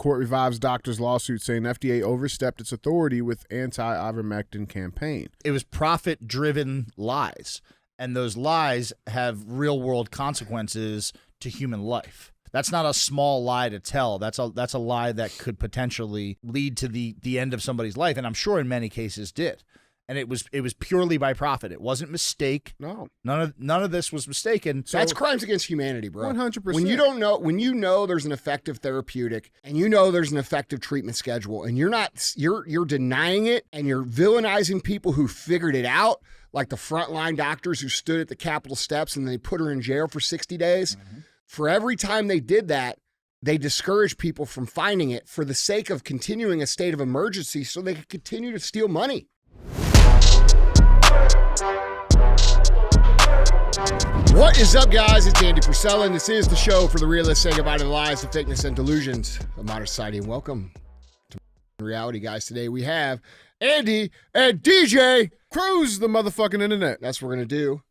Court revives doctor's lawsuit saying FDA overstepped its authority with anti-ivermectin campaign. It was profit-driven lies, and those lies have real-world consequences to human life. That's not a small lie to tell. That's a lie that could potentially lead to the end of somebody's life, and I'm sure in many cases did. And it was purely by profit. It wasn't mistake. No, none of this was mistaken. So that's crimes against humanity, bro. 100%. When you know there's an effective therapeutic and you know there's an effective treatment schedule, and you're denying it and you're villainizing people who figured it out, like the frontline doctors who stood at the Capitol steps and they put her in jail for 60 days. Mm-hmm. For every time they did that, they discouraged people from finding it for the sake of continuing a state of emergency so they could continue to steal money. What is up, guys? It's Andy Frisella, and this is the show for the realists saying goodbye to the lies, the fakeness, and delusions of modern society. And welcome to reality, guys. Today we have Andy and DJ. Cruise the motherfucking internet. That's what we're going to do.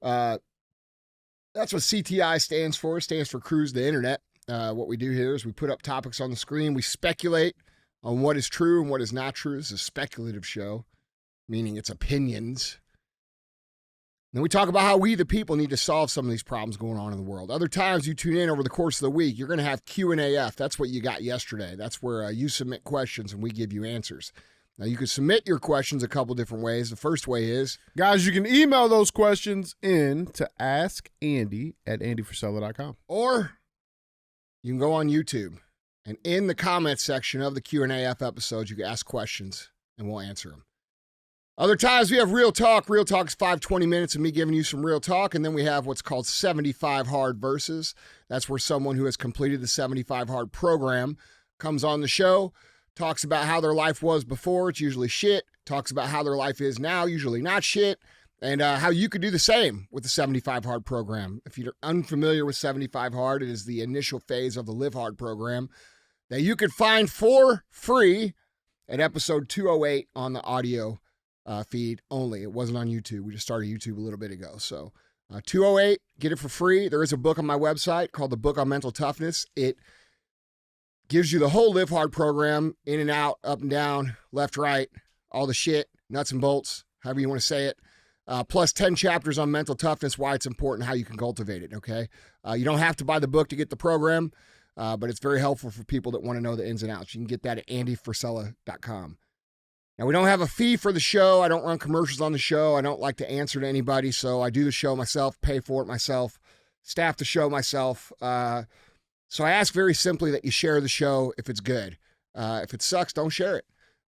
That's what CTI stands for. It stands for Cruise the Internet. What we do here is we put up topics on the screen. We speculate on what is true and what is not true. This is a speculative show, meaning it's opinions. Then we talk about how we, the people, need to solve some of these problems going on in the world. Other times you tune in over the course of the week, you're going to have Q&AF. That's what you got yesterday. That's where you submit questions and we give you answers. Now, you can submit your questions a couple different ways. The first way is... Guys, you can email those questions in to askandy@andyfrisella.com. Or you can go on YouTube, and in the comments section of the Q&AF episodes, you can ask questions, and we'll answer them. Other times, we have Real Talk. Real Talk is 20 minutes of me giving you some real talk, and then we have what's called 75 Hard Verses. That's where someone who has completed the 75 Hard program comes on the show, talks about how their life was before, it's usually shit, talks about how their life is now, usually not shit, and how you could do the same with the 75 Hard program. If you're unfamiliar with 75 Hard, it is the initial phase of the Live Hard program that you could find for free at episode 208 on the audio feed only. It wasn't on YouTube. We just started YouTube a little bit ago. So 208, get it for free. There is a book on my website called The Book on Mental Toughness. It gives you the whole Live Hard program, in and out, up and down, left, right, all the shit, nuts and bolts, however you want to say it. Plus 10 chapters on mental toughness, why it's important, how you can cultivate it, okay? You don't have to buy the book to get the program, but it's very helpful for people that want to know the ins and outs. You can get that at andyfrisella.com. Now, we don't have a fee for the show. I don't run commercials on the show. I don't like to answer to anybody, so I do the show myself, pay for it myself, staff the show myself. So I ask very simply that you share the show if it's good. If it sucks, don't share it.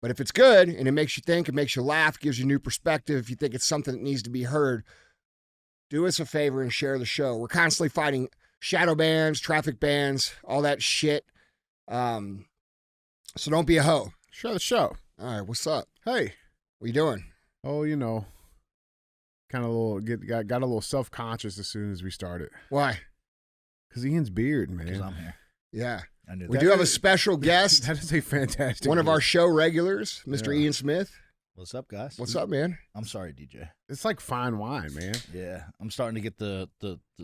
But if it's good and it makes you think, it makes you laugh, gives you new perspective, if you think it's something that needs to be heard, do us a favor and share the show. We're constantly fighting shadow bans, traffic bans, all that shit. So don't be a hoe. Share the show. All right, what's up? Hey. What you doing? Oh, you know, kind of got a little self-conscious as soon as we started. Why? Because Ian's beard, man. Because I'm here. Yeah. I knew We that. do have a special guest. That is a fantastic One of our show regulars, Mr. Yeah. Ian Smith. What's up, guys? What's up, man? I'm sorry, DJ. It's like fine wine, man. Yeah, I'm starting to get the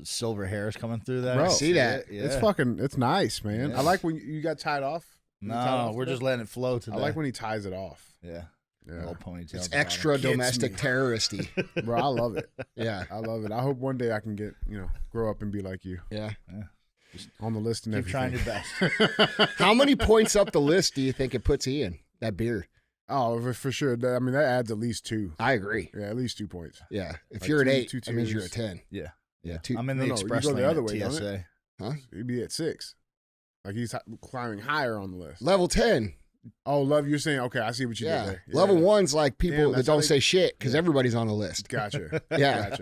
silver hairs coming through that. Bro, I see that. Yeah. It's nice, man. Yeah. I like when you got tied off. No, we're just letting it flow today. I like when he ties it off. Yeah. Yeah. Little ponytail. It's at the extra Gets domestic me. terroristy. Bro, I love it. Yeah. I love it. I hope one day I can grow up and be like you. Yeah. On the list and Keep trying everything. your best. How many points up the list do you think it puts Ian, that beard? Oh, for sure. I mean, that adds at least 2. I agree. Yeah, at least 2 points. Yeah. If Like you're an two- 8, two that means you're a tiers. 10. Yeah. Yeah. I'm in the No, you express go the lane other at way, don't it? TSA. Huh? He'd be at 6. Like he's climbing higher on the list. Level 10. Oh, love, you're saying, okay, I see what you did Yeah. there. Level 1's like people Damn, that that's how don't they- say shit because Yeah. everybody's on the list. Gotcha. Yeah.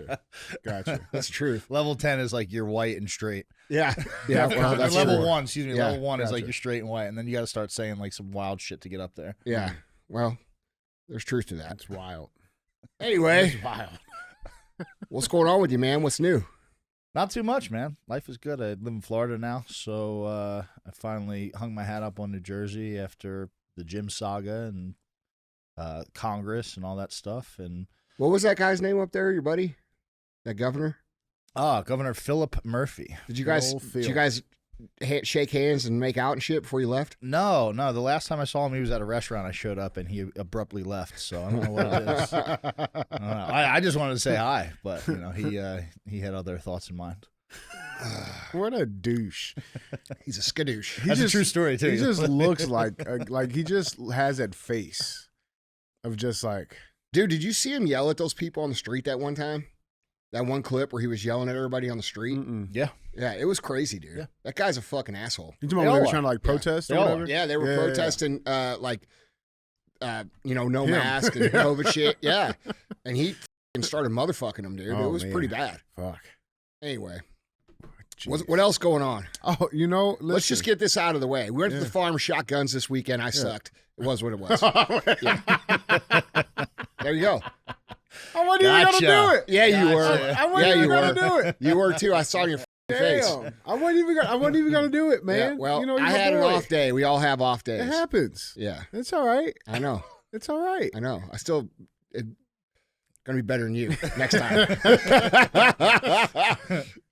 Gotcha. That's truth. Level 10 is like you're white and straight. Yeah. Yeah. Well, Or that's level true. 1, excuse me. Yeah, Level 1 is like gotcha. you're straight and white, and then you got to start saying like some wild shit to get up there. Yeah. Well, there's truth to that. That's wild. Anyway, That's wild. what's going on with you, man? What's new? Not too much, man. Life is good. I live in Florida now, so I finally hung my hat up on New Jersey after the Jim saga and Congress and all that stuff. And What was that guy's name up there, your buddy? That governor? Governor Philip Murphy. Did you guys shake hands and make out and shit before you left? No. The last time I saw him, he was at a restaurant. I showed up and he abruptly left. So I don't know what it is. I don't know. I just wanted to say hi, but he had other thoughts in mind. What a douche. He's a skadoosh. That's a true story too. He just looks like he just has that face of just like. Dude, did you see him yell at those people on the street that one time? That one clip where he was yelling at everybody on the street? Yeah. Yeah, it was crazy, dude. Yeah. That guy's a fucking asshole. You talking about when they were trying to like protest or whatever? Yeah, they were protesting no mask and Yeah. COVID shit. Yeah. And he started motherfucking them, dude. Oh, it was man. pretty bad. Fuck. Anyway. Jeez. What else going on? Oh, Let's just get this out of the way. We went to the farm shotguns this weekend. I sucked. It was what it was. Yeah. There you go. I wasn't even gonna do it. Yeah, you were. I wasn't even gonna do it. You were too. I saw your face. Damn. I wasn't even gonna do it, man. Yeah, well, you're I had an off day. We all have off days. It happens. Yeah. It's all right. I know. It's all right. I know. Gonna be better than you next time.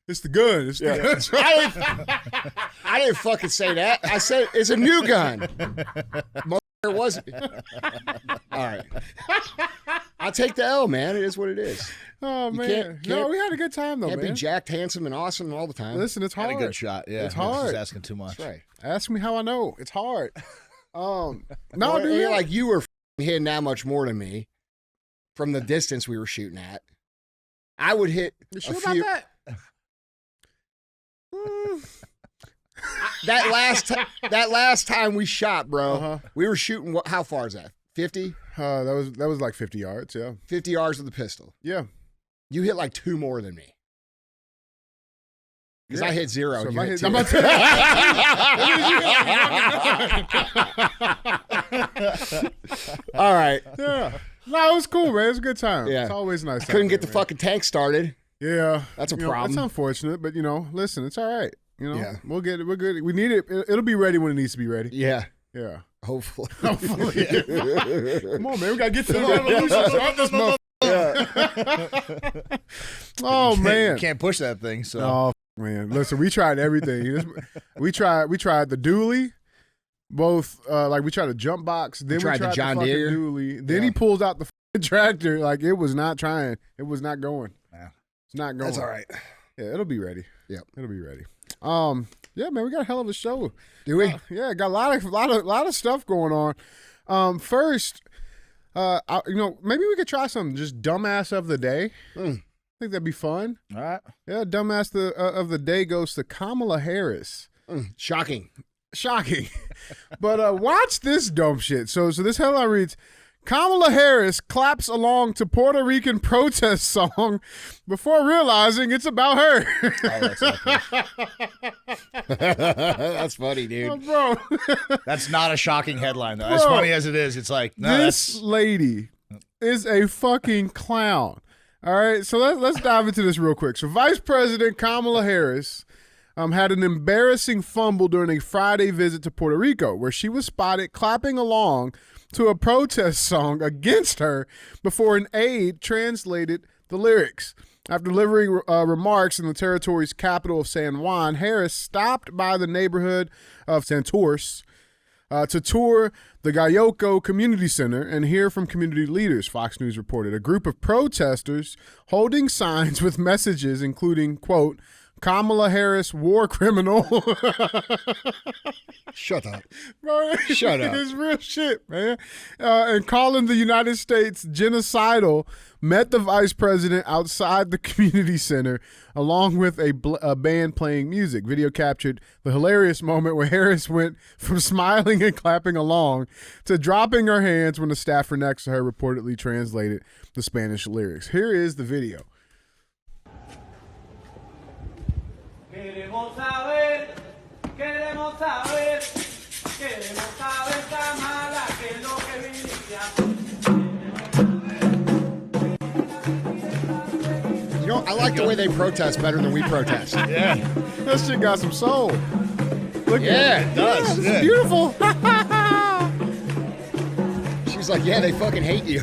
It's the gun. It's the gun. I didn't fucking say that. I said it's a new gun. It wasn't. All right. I'll take the L, man. It is what it is. Oh, man. No, we had a good time, though, Can't man. be jacked, handsome, and awesome all the time. Listen, it's hard. Had a good shot. Yeah. It's hard. Just asking too much. That's right. Ask me how I know. It's hard. No, Well, dude. like you were hitting that much more than me from the distance we were shooting at. I would hit You a sure few. about that? That last time we shot, bro, Uh-huh. we were shooting. How far is that? 50? That was like 50 yards. Yeah. 50 yards with the pistol. Yeah. You hit like 2 more than me. Because I hit 0. So And you hit 2. I'm about to- All right. Yeah. No, it was cool, man. It was a good time. Yeah. It's always nice. Couldn't out get there, the man. fucking tank started. Yeah. That's a You know, problem. That's unfortunate, but listen, it's all right. Yeah. We'll get it. We're good. We need it. It'll be ready when it needs to be ready. Yeah. Yeah. Hopefully. Hopefully. Come on, man. We gotta get to the revolution. Start this motherfucker. Oh man. You can't push that thing. So. Oh man. Listen, we tried everything. We tried the dually. Both we tried a jump box, then we tried the John fucking Deere. dually. Then he pulls out the tractor. Like it was not trying. It was not going. Yeah. It's not going. That's all right. Yeah, it'll be ready. Yep. It'll be ready. Yeah, man, we got a hell of a show. Do we? Yeah, got a lot of stuff going on. First, maybe we could try something. Just dumbass of the day. I think that'd be fun. All right. Yeah, dumbass of the day goes to Kamala Harris. Shocking. But watch this dumb shit. So this headline reads, Kamala Harris claps along to Puerto Rican protest song before realizing it's about her. That's funny, dude. Bro. That's not a shocking headline, though. As funny as it is, it's like, no, This lady is a fucking clown. All right, so let's dive into this real quick. So Vice President Kamala Harris had an embarrassing fumble during a Friday visit to Puerto Rico, where she was spotted clapping along to a protest song against her before an aide translated the lyrics. After delivering remarks in the territory's capital of San Juan, Harris stopped by the neighborhood of Santurce to tour the Gallauco Community Center and hear from community leaders, Fox News reported. A group of protesters holding signs with messages including, quote, Kamala Harris, war criminal. Shut up. Bro, Shut up. It's real shit, man. And calling the United States genocidal, met the vice president outside the community center along with a band playing music. Video captured the hilarious moment where Harris went from smiling and clapping along to dropping her hands when the staffer next to her reportedly translated the Spanish lyrics. Here is the video. Queremos saber, Kamala, qué es lo que viniste a I like the way they protest better than we protest. Yeah. That shit got some soul. Look at It does. It's beautiful. She's like, yeah, they fucking hate you.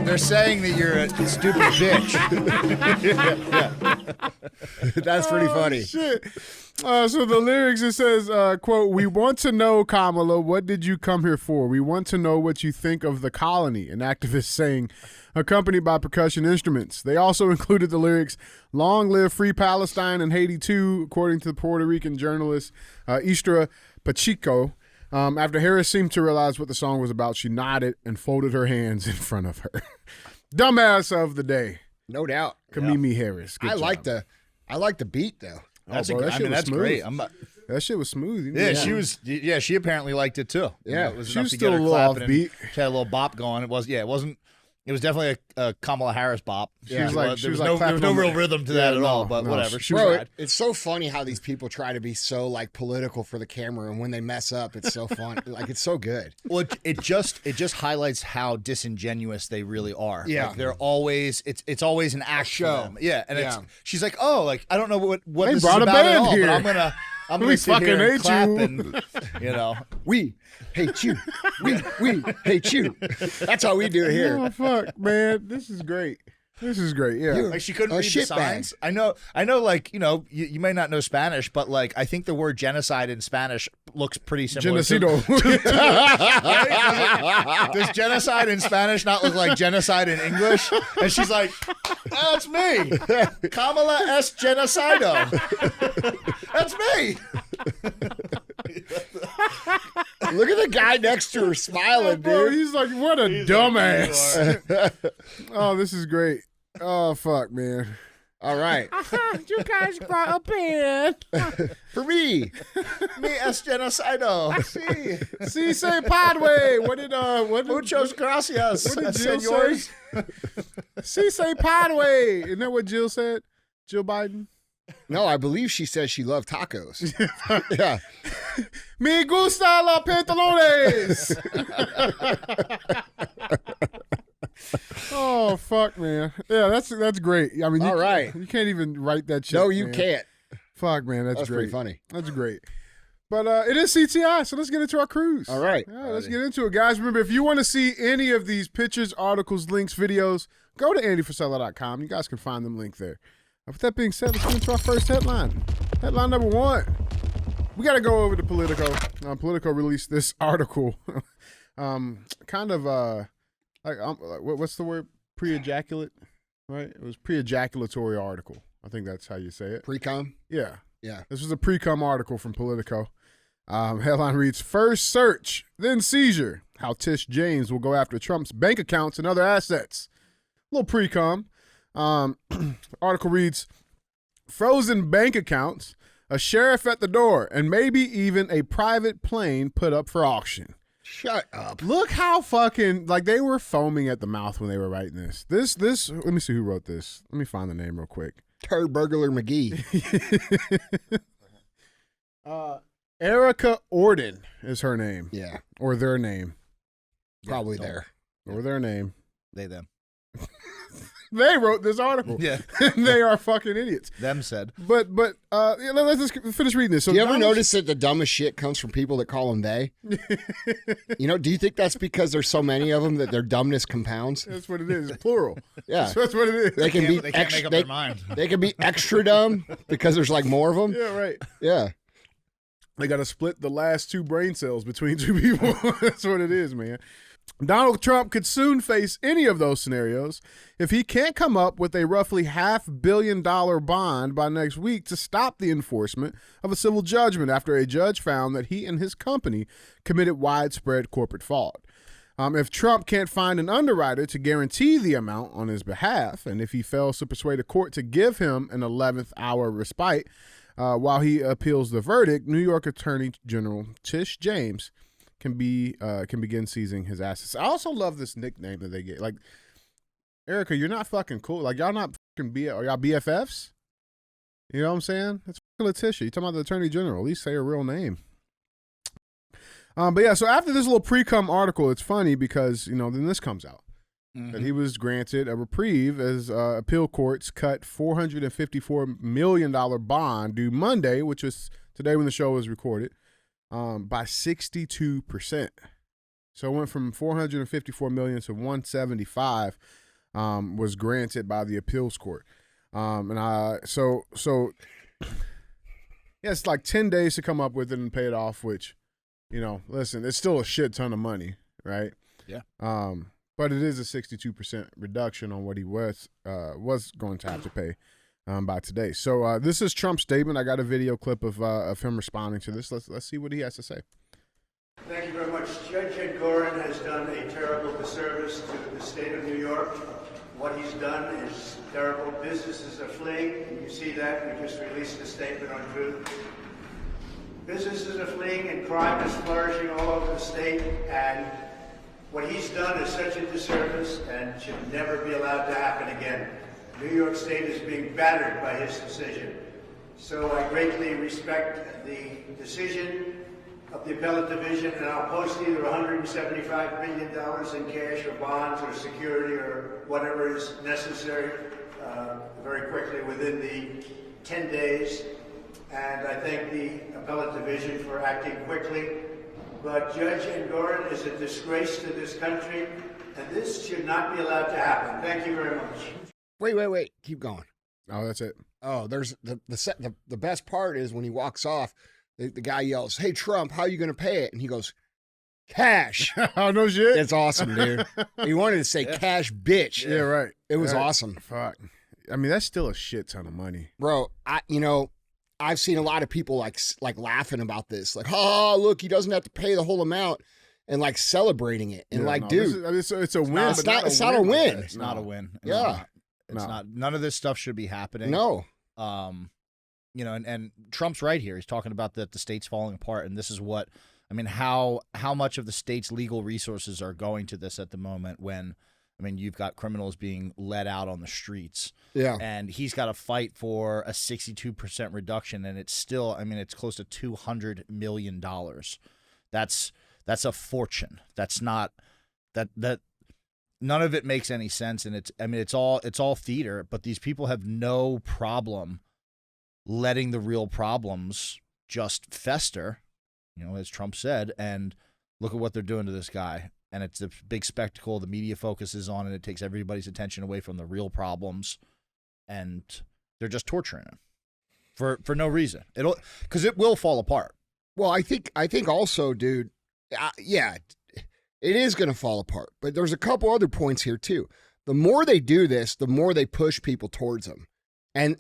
They're saying that you're a stupid bitch. That's pretty funny. Shit. So the lyrics, it says, quote, "We want to know, Kamala, what did you come here for? We want to know what you think of the colony," an activist saying, accompanied by percussion instruments. They also included the lyrics, "Long live free Palestine and Haiti too," according to the Puerto Rican journalist Istra Pacheco. After Harris seemed to realize what the song was about, she nodded and folded her hands in front of her. Dumbass of the day, No doubt. Kamimi Harris. Good I job. like the beat though. That's, bro, that shit was that's smooth. great. That shit was smooth. You know? Yeah, she was. Yeah, she apparently liked it too. Yeah. It was She enough was to still get her a little clapping and offbeat. She had a little bop going. It wasn't. It was definitely a Kamala Harris bop. She was like- there was clapping no on real the- rhythm to Yeah, that at no, all. But no, whatever. she She was Bro, rad. it's so funny how these people try to be so like political for the camera, and when they mess up, it's so fun. Like it's so good. Well, it just highlights how disingenuous they really are. Yeah. Like they're always it's always an act show. for them. Yeah, and Yeah. she's like, oh, like I don't know what They this is brought a about at band all, here. but I'm We gonna sit here fucking and hate clap you. and We hate you. We hate you. That's how we do it here. Oh fuck, man, this is great. This is great. Yeah. You- like she couldn't A read the shit bag. signs. I know. Like you may not know Spanish, but like I think the word genocide in Spanish looks pretty similar. Genocido. Does genocide in Spanish not look like genocide in English? And she's like, that's me. Kamala S. Genocido. That's me. Look at the guy next to her smiling, Bro, dude. he's like, what a dumbass. Oh, this is great. Oh fuck, man. All right. You guys brought a band. For me, Me S. Genocido. Sí. Si se padre. What did Muchos gracias, what did Jill senores. say? Si se padre. Isn't that what Jill said? Jill Biden? no, I believe she says she loved tacos. Yeah. Me gusta la pantalones. Oh fuck, man. Yeah, that's great. I mean, All right. you can't even write that shit. No, you man. can't. Fuck, man, that's That's great. pretty funny. That's great. But it is CTI, so let's get into our cruise. All right. Yeah, let's get into it, guys. Remember, if you want to see any of these pictures, articles, links, videos, go to andyfrisella.com. You guys can find them linked there. With that being said, let's get into our first headline. Headline number one. We got to go over to Politico. Politico released this article. What's the word? Pre-ejaculate, right? It was pre-ejaculatory article. I think that's how you say it. Pre-com? Yeah. Yeah. This was a pre-cum article from Politico. Headline reads, "First search, then seizure. How Tish James will go after Trump's bank accounts and other assets." A little pre-cum. Article reads, "Frozen bank accounts, a sheriff at the door, and maybe even a private plane put up for auction." Shut up. Look how fucking, like, they were foaming at the mouth when they were writing this. This, let me see who wrote this. Let me find the name real quick. Turd Burglar McGee. Erica Orden is her name, Yeah. or their name, Probably don't- there. or their name. They them. They wrote this article. Yeah. They are fucking idiots. Them said. But yeah, let's just finish reading this. So Do you ever Donald- notice that the dumbest shit comes from people that call them they? Do you think that's because there's so many of them that their dumbness compounds? That's what it is. It's plural. Yeah. That's what it is. They can be They can't make up their mind. They can be extra dumb because there's like more of them. Yeah, right. Yeah. They got to split the last two brain cells between two people. That's what it is, man. Donald Trump could soon face any of those scenarios if he can't come up with a roughly $500 million bond by next week to stop the enforcement of a civil judgment after a judge found that he and his company committed widespread corporate fraud. If Trump can't find an underwriter to guarantee the amount on his behalf, and if he fails to persuade a court to give him an 11th hour respite while he appeals the verdict, New York Attorney General Tish James can begin seizing his assets. I also love this nickname that they get. Like, Erica, you're not fucking cool. Like, y'all not fucking are y'all BFFs? You know what I'm saying? That's fucking Letitia. You talking about the Attorney General? At least say her real name. But yeah, so after this little pre-cum article, it's funny because, then this comes out. That he was granted a reprieve as appeal courts cut $454 million bond due Monday, which was today when the show was recorded, by 62%. So it went from $454 million to $175 was granted by the appeals court. So yeah, it's like 10 days to come up with it and pay it off, which, listen, it's still a shit ton of money, right? Yeah. But it is a 62% reduction on what he was going to have to pay by today. So this is Trump's statement. I got a video clip of him responding to this. Let's see what he has to say. Thank you very much. Judge Engoron has done a terrible disservice to the state of New York. What he's done is terrible. Businesses are fleeing. You see that. We just released a statement on Truth. Businesses are fleeing and crime is flourishing all over the state. And what he's done is such a disservice and should never be allowed to happen again. New York State is being battered by his decision. So I greatly respect the decision of the appellate division, and I'll post either $175 million in cash or bonds or security or whatever is necessary very quickly within the 10 days. And I thank the appellate division for acting quickly. But Judge Engoron is a disgrace to this country, and this should not be allowed to happen. Thank you very much. Wait. Keep going. Oh, that's it. Oh, there's the best part is when he walks off, the guy yells, "Hey, Trump, how are you going to pay it?" And he goes, "Cash." Oh, no shit. It's awesome, dude. He wanted to say cash, bitch. Yeah, right. It was Right. awesome. Fuck. I mean, that's still a shit ton of money. Bro, I've seen a lot of people like laughing about this. Like, oh, look, he doesn't have to pay the whole amount, and like celebrating it. And Yeah, no, dude, it's a win. it's but not a win. It's not a win. Yeah. It's No. not. None of this stuff should be happening. No. And Trump's right here. He's talking about that the state's falling apart, and this is what I mean. How much of the state's legal resources are going to this at the moment? When you've got criminals being let out on the streets. Yeah. And he's got to fight for a 62% reduction, and it's still, it's close to $200 million. That's a fortune. That's not that. None of it makes any sense, and it's all theater. But these people have no problem letting the real problems just fester, as Trump said. And look at what they're doing to this guy. And it's a big spectacle. The media focuses on it. It takes everybody's attention away from the real problems, and they're just torturing him for no reason. Because it will fall apart. Well, I think also, dude, yeah, it is going to fall apart. But there's a couple other points here too. The more they do this, the more they push people towards them, and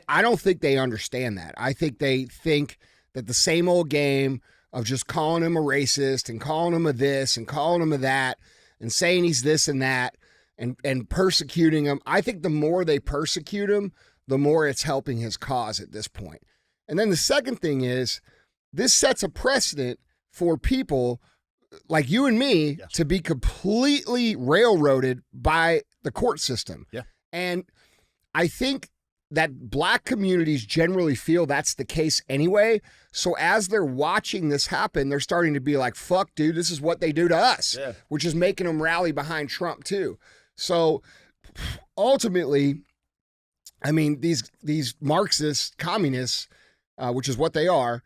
I don't think they understand that. I think they think that the same old game of just calling him a racist and calling him a this and calling him a that and saying he's this and that and persecuting him. I think the more they persecute him, the more it's helping his cause at this point. And then the second thing is this sets a precedent for people like you and me to be completely railroaded by the court system. Yeah. And I think that black communities generally feel that's the case anyway. So as they're watching this happen, they're starting to be like, fuck, dude, this is what they do to us, which is making them rally behind Trump too. So ultimately, these Marxist communists, which is what they are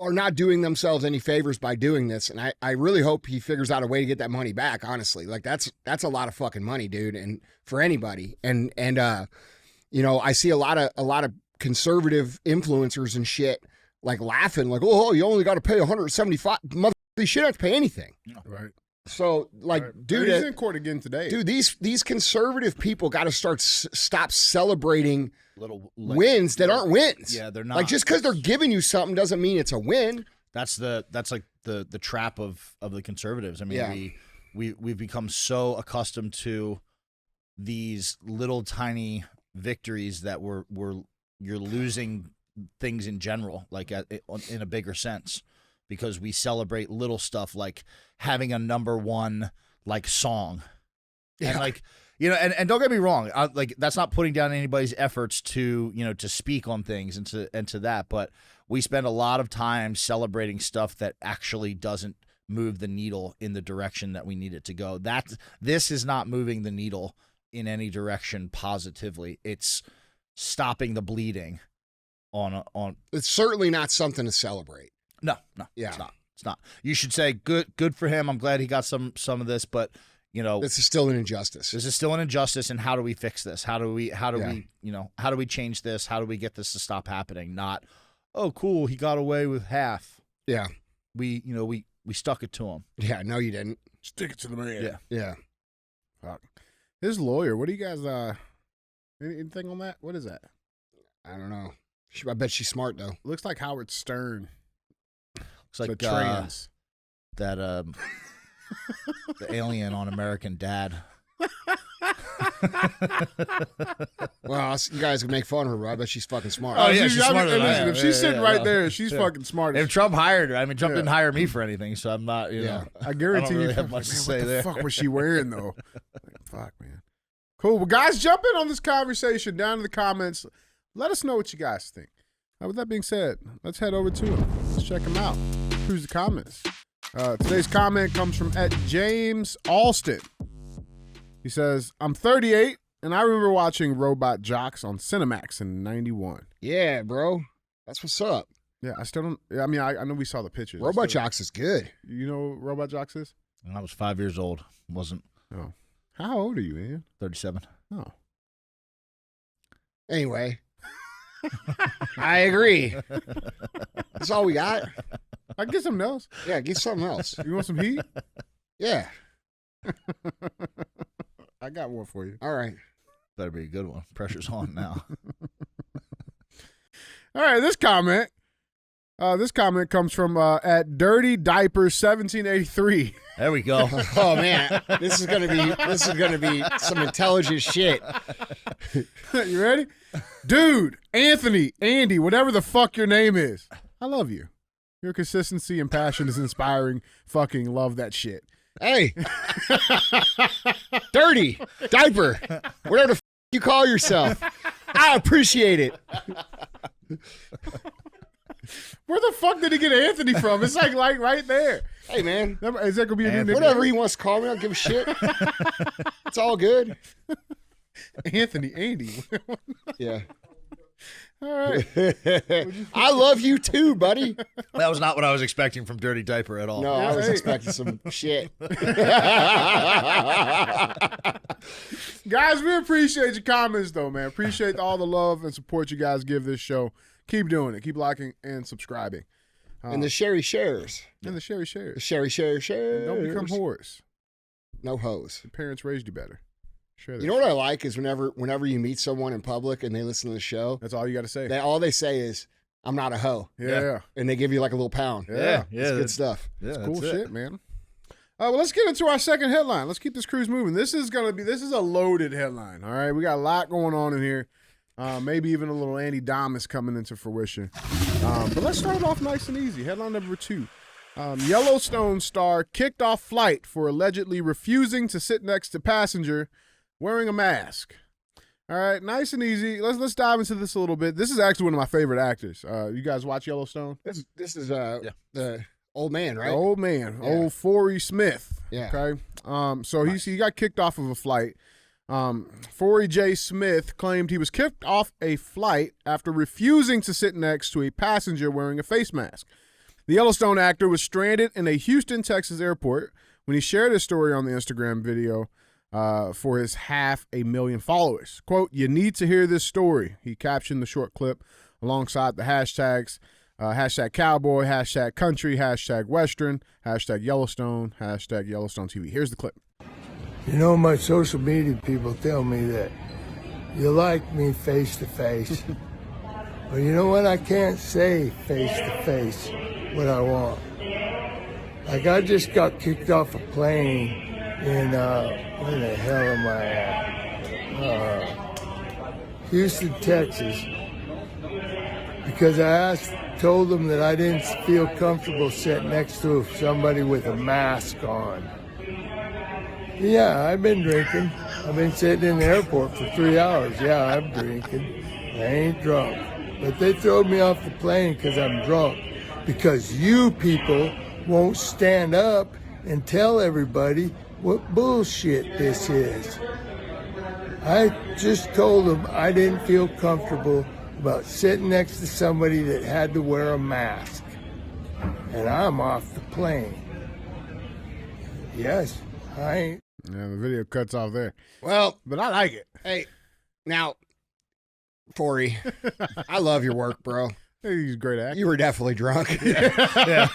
not doing themselves any favors by doing this. And I really hope he figures out a way to get that money back, honestly. Like that's a lot of fucking money, dude, and for anybody. And I see a lot of conservative influencers and shit like laughing, like, oh, you only got to pay 175. Mother, you shouldn't have to pay anything. Right. So, like, dude, he's in court again today. Dude, these conservative people got to stop celebrating Little wins that aren't wins. Yeah, they're not. Like, just because they're giving you something doesn't mean it's a win. That's like the trap of the conservatives. We've become so accustomed to these little tiny victories that you're losing things in general, like in a bigger sense, because we celebrate little stuff like having a number one like song, and and don't get me wrong, like that's not putting down anybody's efforts to to speak on things and to that, but we spend a lot of time celebrating stuff that actually doesn't move the needle in the direction that we need it to go. This is not moving the needle in any direction positively. It's stopping the bleeding on It's certainly not something to celebrate. No, Yeah. it's not. You should say good for him. I'm glad he got some of this, but This is still an injustice. This is still an injustice, and how do we fix this? How do we change this? How do we get this to stop happening? Not, oh, cool, he got away with half. Yeah. We stuck it to him. Yeah, no, you didn't. Stick it to the man. Yeah. Yeah. Fuck. His lawyer, what do you guys, anything on that? What is that? I don't know. I bet she's smart, though. Looks like Howard Stern. Looks like trans. That the alien on American Dad. Well, you guys can make fun of her, but I bet she's fucking smart. Oh, yeah, she's smarter than I am. If she's sitting right there, she's fucking smart. If Trump hired her, I mean, Trump didn't hire me for anything, so I'm not, I guarantee I don't really you have much to say what the there. fuck was she wearing, though? Fuck, man. Cool. Well, guys, jump in on this conversation down in the comments. Let us know what you guys think. With that being said, let's head over to him. Let's check him out. Who's the comments? Today's comment comes from @James Alston. He says, I'm 38, and I remember watching Robot Jocks on Cinemax in 91. Yeah, bro. That's what's up. Yeah, I still don't. I mean, I know we saw the pictures. Robot Jocks is good. You know what Robot Jocks is? I was 5 years old. Wasn't. Oh. How old are you, Ian? 37. Oh. Anyway. I agree. That's all we got. I can get something else. Yeah, get something else. You want some heat? Yeah. I got one for you. All right. Better be a good one. Pressure's on now. All right, this comment comes from @DirtyDiaper1783. There we go. Oh man, this is gonna be some intelligent shit. You ready? Dude, Anthony, Andy, whatever the fuck your name is, I love you. Your consistency and passion is inspiring. Fucking love that shit. Hey, dirty diaper, whatever the you call yourself. I appreciate it. Where the fuck did he get Anthony from? It's like right there. Hey man, Is that gonna be a new nickname? whatever he wants to call me, I don't give a shit. It's all good. Anthony, Andy. Yeah. All right. I love you too, buddy. That was not what I was expecting from Dirty Diaper at all. No, I was expecting some shit. Guys, we appreciate your comments, though, man. Appreciate all the love and support you guys give this show. Keep doing it. Keep liking and subscribing. And the Sherry shares. And the Sherry The shares. Sherry shares. Don't become whores. No hoes. Your parents raised you better. Share that. You know what I like is whenever you meet someone in public and they listen to the show, That's all you got to say. all they say is, I'm not a hoe. Yeah. And they give you like a little pound. Yeah. It's good stuff. Yeah, Cool that's it. shit, man. Well, let's get into our second headline. Let's keep this cruise moving. This is a loaded headline. All right, we got a lot going on in here. Maybe even a little Andy Damas coming into fruition. But let's start it off nice and easy. Headline number 2. Yellowstone star kicked off flight for allegedly refusing to sit next to passenger wearing a mask. All right, nice and easy. Let's dive into this a little bit. This is actually one of my favorite actors. You guys watch Yellowstone? This is the old man, right? The old man, Yeah. old Forrie Smith. Yeah. Okay. So he got kicked off of a flight. Forrie J. Smith claimed he was kicked off a flight after refusing to sit next to a passenger wearing a face mask. The Yellowstone actor was stranded in a Houston, Texas airport when he shared his story on the Instagram video for his 500,000 followers. Quote, "You need to hear this story." He captioned the short clip alongside the hashtags #cowboy, #country, #western, #Yellowstone, #Yellowstone TV. Here's the clip. You know, my social media people tell me that you like me face to face. But you know what? I can't say face to face what I want. Like, I just got kicked off a plane in, where the hell am I at? Houston, Texas. Because I told them that I didn't feel comfortable sitting next to somebody with a mask on. Yeah, I've been drinking. I've been sitting in the airport for 3 hours. Yeah, I'm drinking. I ain't drunk. But they throwed me off the plane because I'm drunk. Because you people won't stand up and tell everybody what bullshit this is. I just told them I didn't feel comfortable about sitting next to somebody that had to wear a mask. And I'm off the plane. Yes, I ain't. Yeah, the video cuts off there. Well, But I like it. hey, now, Forrie, I love your work, bro. He's a great actor. You were definitely drunk. Yeah.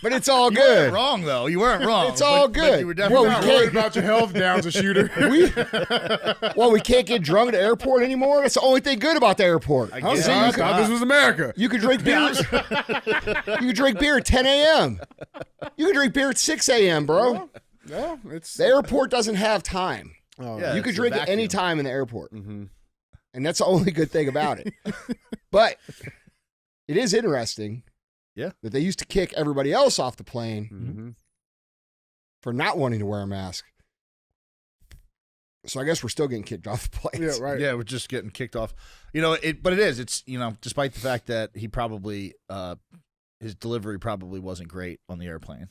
But it's all You good. weren't wrong though. You weren't wrong. It's all But good. you were Well, definitely we not can't- Worried about your health, down's a shooter. We can't get drunk at the airport anymore. That's the only thing good about the airport. I I guess. thought this was America. You could drink beer. You could drink beer at 10 a.m. You could drink beer at 6 a.m., bro. Yeah, it's The airport doesn't have time. oh, Yeah. You could it's a drink at any vacuum. time in the airport. Mm-hmm. And that's the only good thing about it. But it is interesting Yeah. that they used to kick everybody else off the plane Mm-hmm. for not wanting to wear a mask. So I guess we're still getting kicked off the planes. Yeah, right. Yeah, we're just getting kicked off. But it is. It's despite the fact that he probably his delivery probably wasn't great on the airplane.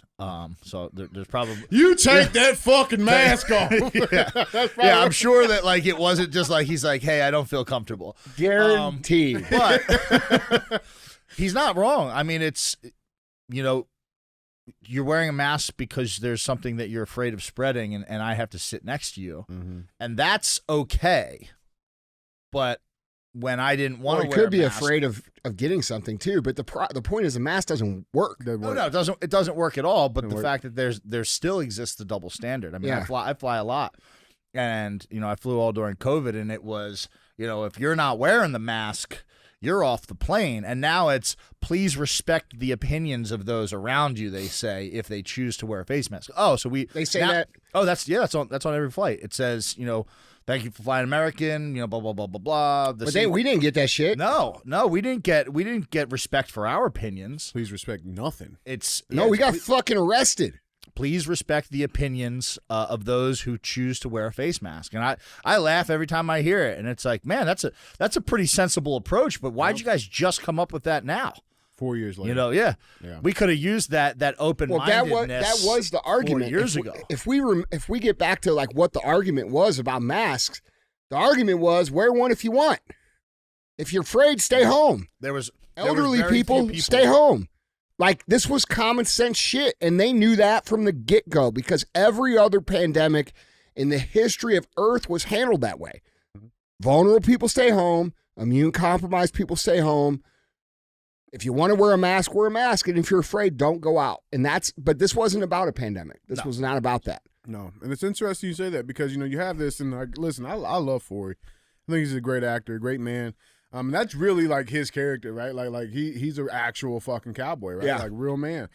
So there's probably You take that fucking mask off. yeah. Yeah, I'm sure that like it wasn't just like he's like, hey, I don't feel comfortable. Guaranteed. But he's not wrong. I mean, it's you're wearing a mask because there's something that you're afraid of spreading, and I have to sit next to you, Mm-hmm. and that's okay. But when I didn't want to Well, wear you could a be mask, afraid of getting something too, but the point is the mask doesn't work. No, it doesn't work at all. But Doesn't the work. fact that there still exists the double standard. I mean, Yeah. I fly a lot, and I flew all during COVID, and it was if you're not wearing the mask, you're off the plane. And now it's please respect the opinions of those around you. They say if they choose to wear a face mask. Oh, so They say now- that. Oh, that's on every flight. It says thank you for flying American. Blah blah blah blah blah. The But seat- we didn't get that shit. no, we didn't get respect for our opinions. Please respect nothing. It's No, yeah, we got it's- fucking arrested. please respect the opinions of those who choose to wear a face mask. And I laugh every time I hear it. And it's like, man, that's a pretty sensible approach. But why'd you guys just come up with that now? 4 years later. Yeah. Yeah. We could have used that open Well, mindedness. that was the argument 4 years if ago. If we get back to like what the argument was about masks, the argument was wear one if you want. If you're afraid, stay home. There was Elderly very few people, stay home. Like, this was common sense shit, and they knew that from the get-go because every other pandemic in the history of Earth was handled that way. Vulnerable people stay home. Immune-compromised people stay home. If you want to wear a mask, and if you're afraid, don't go out. But this wasn't about a pandemic. This was not about that. No, and it's interesting you say that because you have this, and like, listen, I love Forrie. I think he's a great actor, a great man. That's really like his character, right? Like he's an actual fucking cowboy, right? Yeah. Like real man.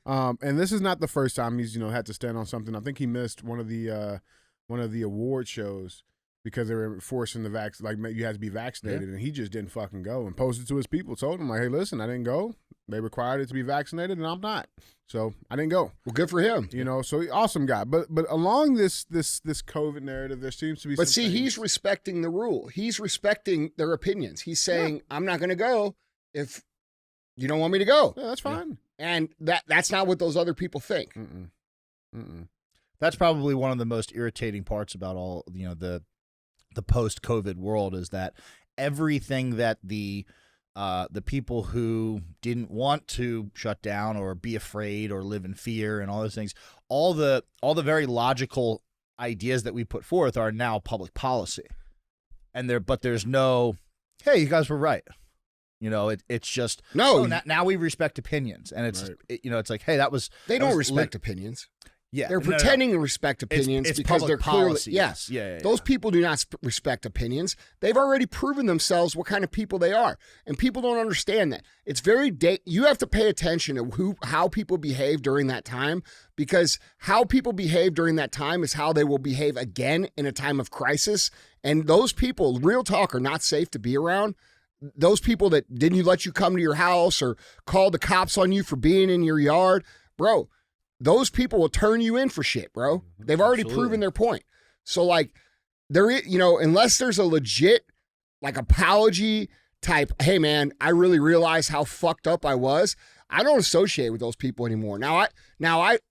And this is not the first time he's had to stand on something. I think he missed one of the award shows because they were forcing the you had to be vaccinated, and he just didn't fucking go and posted to his people, told them like, hey, listen, I didn't go. They required it to be vaccinated, and I'm not, so I didn't go. Well, good for him. So awesome guy. But along this COVID narrative, there seems to be. But some see, things. he's respecting the rule. He's respecting their opinions. He's saying, I'm not going to go if you don't want me to go. Yeah, that's fine. And that's not what those other people think. Mm-mm. Mm-mm. That's probably one of the most irritating parts about all the post-COVID world is that everything that the people who didn't want to shut down or be afraid or live in fear and all those things, all the very logical ideas that we put forth are now public policy, but there's no, hey, you guys were right. It's just No. Now we respect opinions, and it's Right. it's like, hey, They that don't was respect opinions. Yeah, They're no, no, no. pretending to respect opinions It's because public they're clearly policy. yes. Yeah. Those people do not respect opinions. They've already proven themselves what kind of people they are, and people don't understand that. It's very you have to pay attention to how people behave during that time, because how people behave during that time is how they will behave again in a time of crisis. And those people, real talk, are not safe to be around. Those people that didn't let you come to your house or called the cops on you for being in your yard, bro. Those people will turn you in for shit, bro. They've already proven their point. So, like, unless there's a legit, like, apology type, hey, man, I really realized how fucked up I was, I don't associate with those people anymore. Now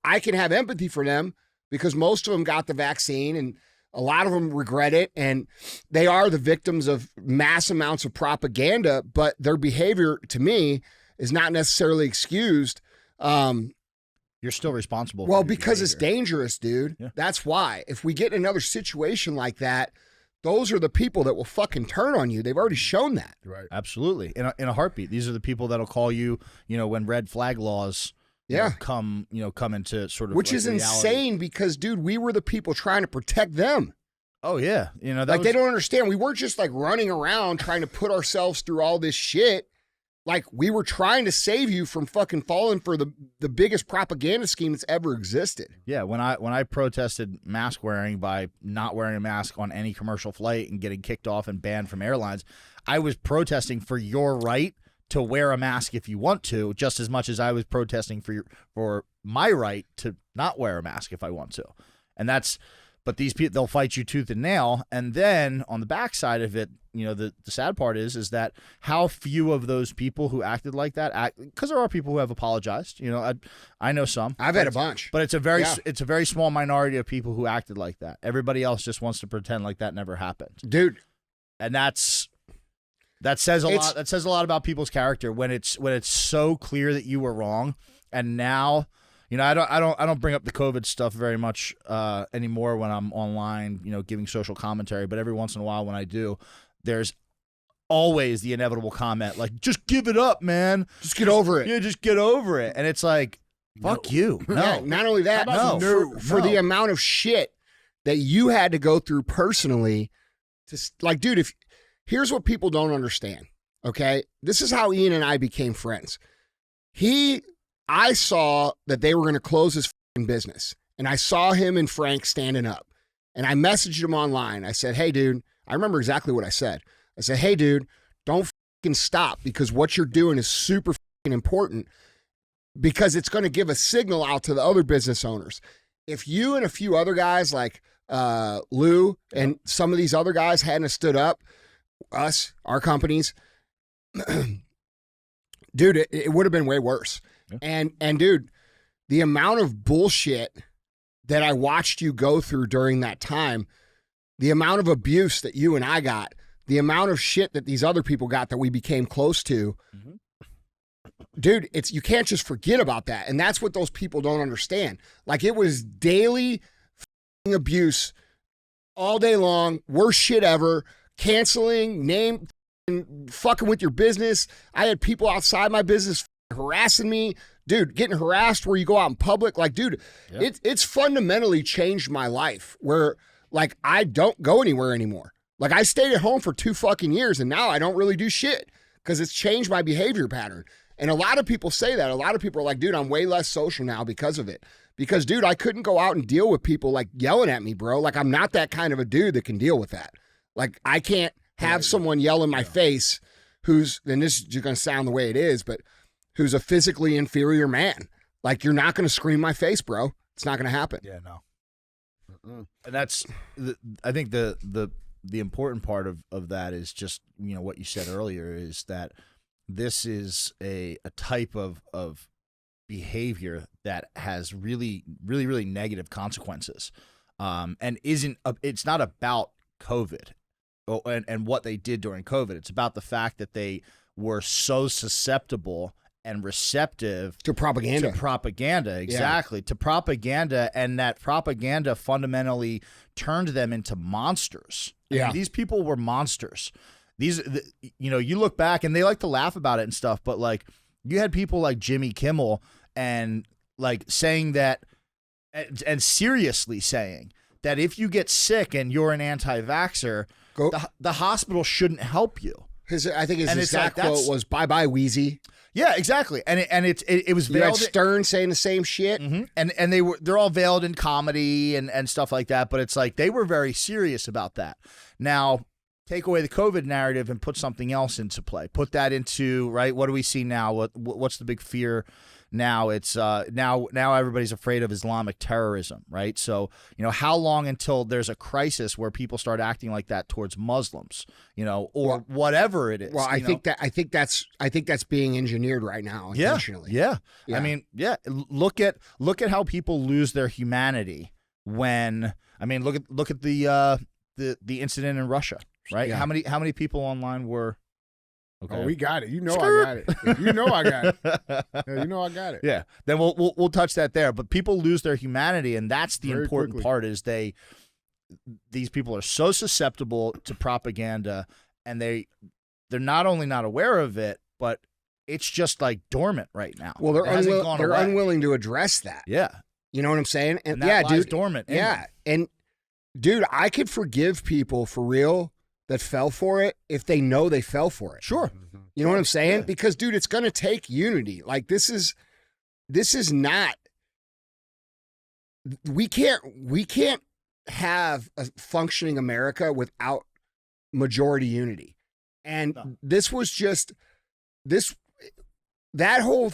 I can have empathy for them because most of them got the vaccine and a lot of them regret it, and they are the victims of mass amounts of propaganda, but their behavior, to me, is not necessarily excused. you're still responsible. Well, for your because it's behavior. dangerous, dude. Yeah. That's why. If we get in another situation like that, those are the people that will fucking turn on you. They've already shown that. Right. Absolutely. In a heartbeat. These are the people that'll call you, when red flag laws come into sort of Which like is reality. insane because, dude, we were the people trying to protect them. Oh yeah. They don't understand. We weren't just like running around trying to put ourselves through all this shit. Like we were trying to save you from fucking falling for the biggest propaganda scheme that's ever existed. Yeah, when I protested mask wearing by not wearing a mask on any commercial flight and getting kicked off and banned from airlines, I was protesting for your right to wear a mask if you want to, just as much as I was protesting for my right to not wear a mask if I want to. And but these people, they'll fight you tooth and nail. And then on the backside of it, the sad part is that how few of those people who acted like that because there are people who have apologized. I know some. I've had a bunch, but it's a very small minority of people who acted like that. Everybody else just wants to pretend like that never happened, dude. And that says a lot. That says a lot about people's character when it's so clear that you were wrong, and now. I don't bring up the COVID stuff very much anymore when I'm online, giving social commentary. But every once in a while when I do, there's always the inevitable comment like, just give it up, man. Just get over it. Yeah, just get over it. And it's like, fuck you. No. Yeah, not only that, for the amount of shit that you had to go through personally to dude, here's what people don't understand. Okay. This is how Ian and I became friends. I saw that they were going to close his business, and I saw him and Frank standing up, and I messaged him online. I said, hey, dude, I remember exactly what I said. I said, hey, dude, don't stop because what you're doing is super important because it's going to give a signal out to the other business owners. If you and a few other guys like Lou and some of these other guys hadn't stood up, our companies, dude, it would have been way worse. Yeah. And dude, the amount of bullshit that I watched you go through during that time, the amount of abuse that you and I got, the amount of shit that these other people got that we became close to, dude, you can't just forget about that. And that's what those people don't understand. Like it was daily abuse all day long, worst shit ever, canceling, fucking with your business. I had people outside my business harassing me, dude, getting harassed where you go out in public. Like, dude, it's fundamentally changed my life where like I don't go anywhere anymore. Like I stayed at home for 2 fucking years and now I don't really do shit because it's changed my behavior pattern. And a lot of people say that. A lot of people are like, dude, I'm way less social now because of it. Because, dude, I couldn't go out and deal with people like yelling at me, bro. Like I'm not that kind of a dude that can deal with that. Like I can't have someone yell in my face who's, and this is going to sound the way it is, but who's a physically inferior man. Like, you're not going to scream my face, bro. It's not going to happen. Yeah, no. And that's, I think the important part of that is just, what you said earlier is that this is a type of behavior that has really, really, really negative consequences. And it's not about COVID and what they did during COVID. It's about the fact that they were so susceptible and receptive to propaganda. Exactly. To propaganda, and that propaganda fundamentally turned them into monsters. Yeah. I mean, these people were monsters. You look back and they like to laugh about it and stuff, but like you had people like Jimmy Kimmel and like saying that and seriously saying that if you get sick and you're an anti-vaxxer, the hospital shouldn't help you. I think his exact quote was "Bye-bye, Wheezy." Yeah, exactly. And it was veiled. You had Stern saying the same shit. Mm-hmm. And they're all veiled in comedy and stuff like that, but it's like they were very serious about that. Now, take away the COVID narrative and put something else into play. Put that into, right, what do we see now? What's the big fear now? It's now everybody's afraid of Islamic terrorism, right? So, how long until there's a crisis where people start acting like that towards Muslims, or whatever it is? Well, I think that's being engineered right now intentionally. Yeah. I mean, look at how people lose their humanity when look at the incident in Russia, right? Yeah. How many people online were Okay. Oh, we got it. You know I got it. You know I got it. Yeah, you know I got it. Yeah. Then we'll touch that there. But people lose their humanity, and that's the Very important quickly. part. Is these people are so susceptible to propaganda, and they're not only not aware of it, but it's just like dormant right now. Well, they're It hasn't gone away. unwilling to address that. Yeah. You know what I'm saying? And that yeah, lies dude. dormant. in Yeah. them. And dude, I could forgive people for real that fell for it if they know they fell for it. Sure. You know what I'm saying? Yeah. Because dude, it's going to take unity. Like this is not we can't have a functioning America without majority unity. And No. this was just that whole